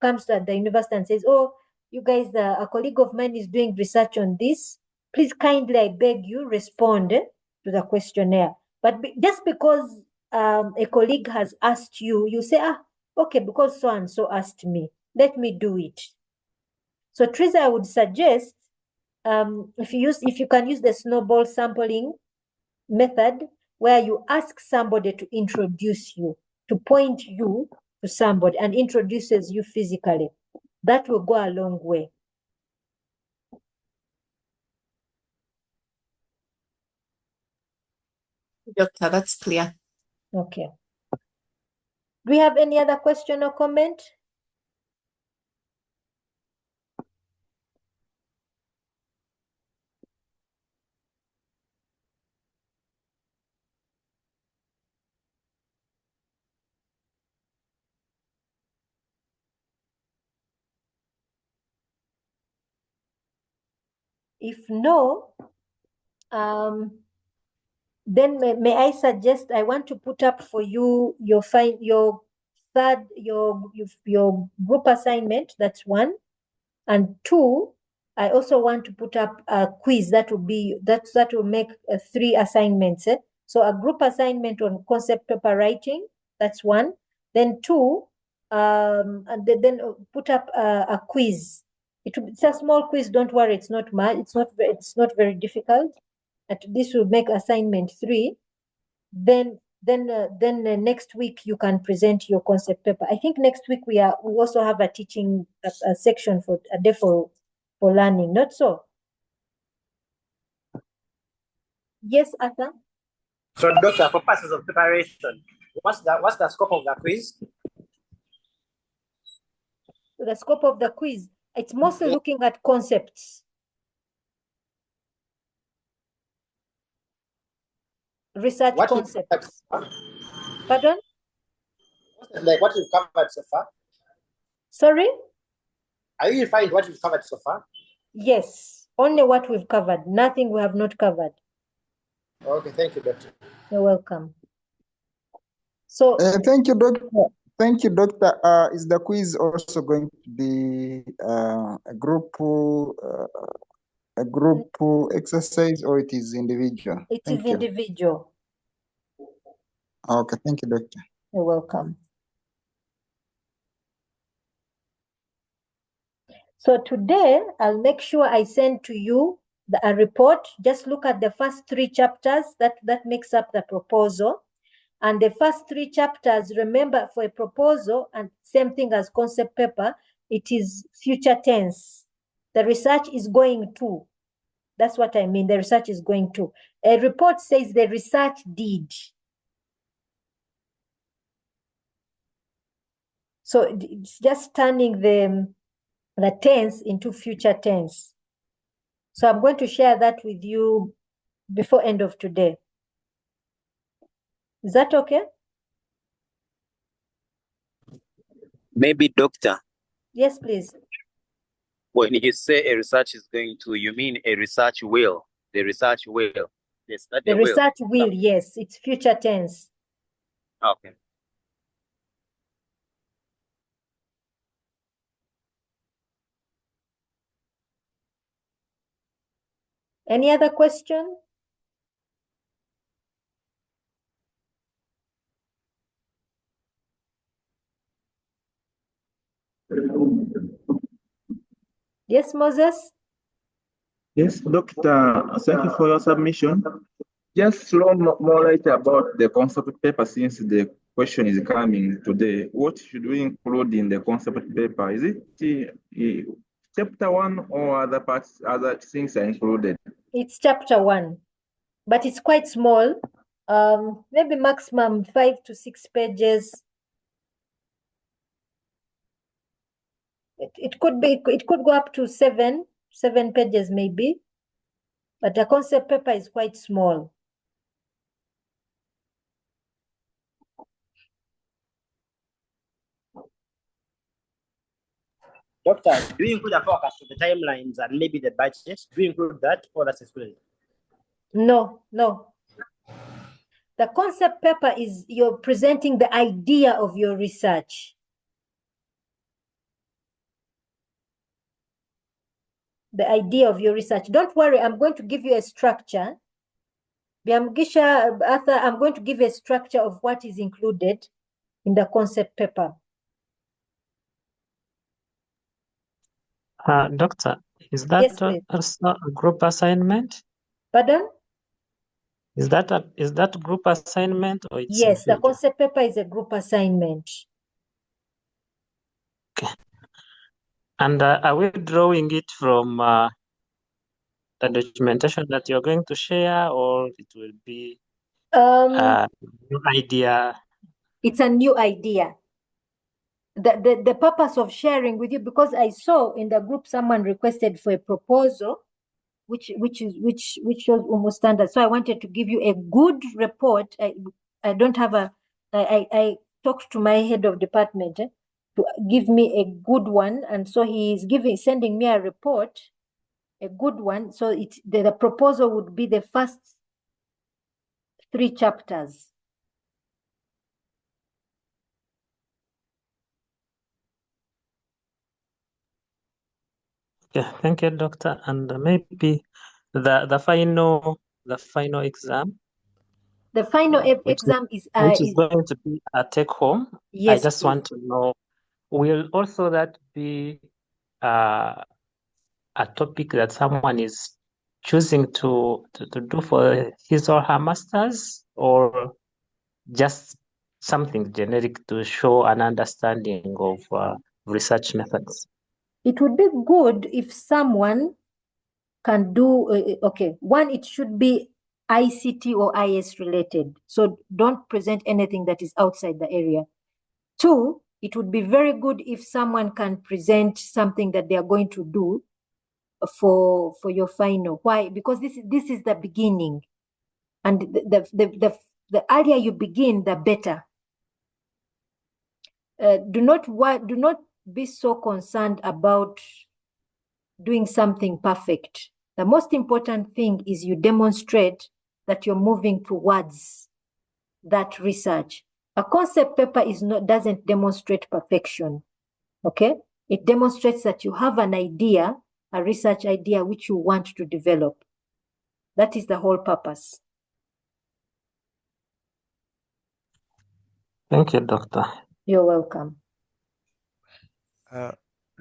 comes to the university and says, oh, you guys, a colleague of mine is doing research on this. Please kindly, I beg you, respond to the questionnaire. But just because a colleague has asked you, you say, okay, because so and so asked me, let me do it. So Teresa, I would suggest if you can use the snowball sampling method, where you ask somebody to introduce you, to point you to somebody and introduces you physically. That will go a long way. Doctor, that's clear. Okay. Do we have any other question or comment? If no, then may I suggest, I want to put up for you your group assignment. That's one. And two, I also want to put up a quiz that will make 3 assignments. So a group assignment on concept paper writing, that's one. Then two, and then put up a quiz. It's a small quiz. Don't worry, it's not much. It's not very difficult. This will make assignment 3. Then next week you can present your concept paper. I think next week we also have a teaching a section for a day for learning, not so? Yes, Arthur? So, doctor, for purposes of preparation, what's the scope of the quiz? The scope of the quiz, it's mostly looking at concepts. Research concepts. Pardon? Like what you've covered so far? Sorry? Are you referring to what you've covered so far? Yes, only what we've covered, nothing we have not covered. Okay, thank you, doctor. You're welcome. So thank you, doctor. Thank you, doctor. Is the quiz also going to be a group exercise, or it is individual? It is individual. Okay, thank you, doctor. You're welcome. So today, I'll make sure I send to you a report. Just look at the first 3 chapters that makes up the proposal. And the first 3 chapters, remember, for a proposal, and same thing as concept paper, it is future tense. The research is going to. That's what I mean. The research is going to. A report says the research did. So it's just turning the tense into future tense. So I'm going to share that with you before end of today. Is that okay? Maybe, doctor. Yes, please. When you say a research is going to, you mean a research will. The research will. Yes, that the research will, yes. It's future tense. Okay. Any other question? Yes, Moses? Yes, doctor, thank you for your submission. Just throw more light about the concept paper, since the question is coming today. What should we include in the concept paper? Is it chapter 1 or other parts, other things are included? It's chapter 1, but it's quite small. Maybe maximum 5 to 6 pages. It could be, it could go up to 7 pages maybe, but the concept paper is quite small. Doctor, do you include a focus of the timelines and maybe the budget? Do you include that or that's excluded? No. The concept paper is you're presenting the idea of your research. The idea of your research. Don't worry, I'm going to give you a structure. Biamgisha, Arthur, I'm going to give you a structure of what is included in the concept paper. Doctor, is that Yes, please. also a group assignment? Pardon? Is that group assignment or it's Yes, the individual? concept paper is a group assignment. Okay. And are we drawing it from the documentation that you're going to share, or it will be new idea? It's a new idea. The purpose of sharing with you, because I saw in the group someone requested for a proposal, which was almost standard. So I wanted to give you a good report. I don't have a. I talked to my head of department to give me a good one, and so he is sending me a report, a good one. So the proposal would be the first 3 chapters. Yeah, thank you, doctor. And maybe the final exam. The final exam is going to be a take home. Yes, I just want to know, will also that be a topic that someone is choosing to do for his or her masters, or just something generic to show an understanding of research methods? It would be good if someone can do, okay, one, it should be ICT or IS related. So don't present anything that is outside the area. 2, it would be very good if someone can present something that they are going to do for your final. Why? Because this is the beginning. And the earlier you begin, the better. Do not be so concerned about doing something perfect. The most important thing is you demonstrate that you're moving towards that research. A concept paper doesn't demonstrate perfection. Okay? It demonstrates that you have an idea, a research idea which you want to develop. That is the whole purpose. Thank you, doctor. You're welcome.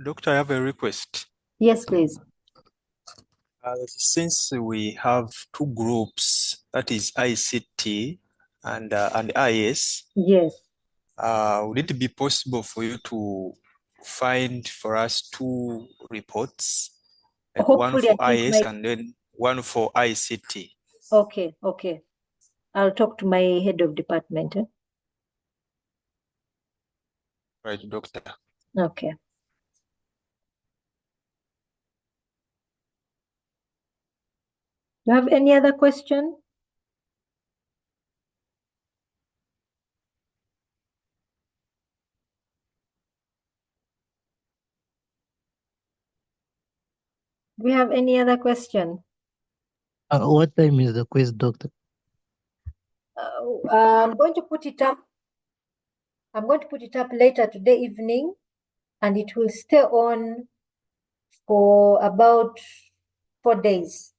Doctor, I have a request. Yes, please. Since we have 2 groups, that is ICT and IS. Yes. Would it be possible for you to find for us 2 reports, like Hopefully, one for I think IS and then one for ICT? Okay. I'll talk to my head of department. Right, doctor. Okay. Do you have any other question? Do we have any other question? What time is the quiz, doctor? I'm going to put it up. I'm going to put it up later today evening, and it will stay on for about 4 days.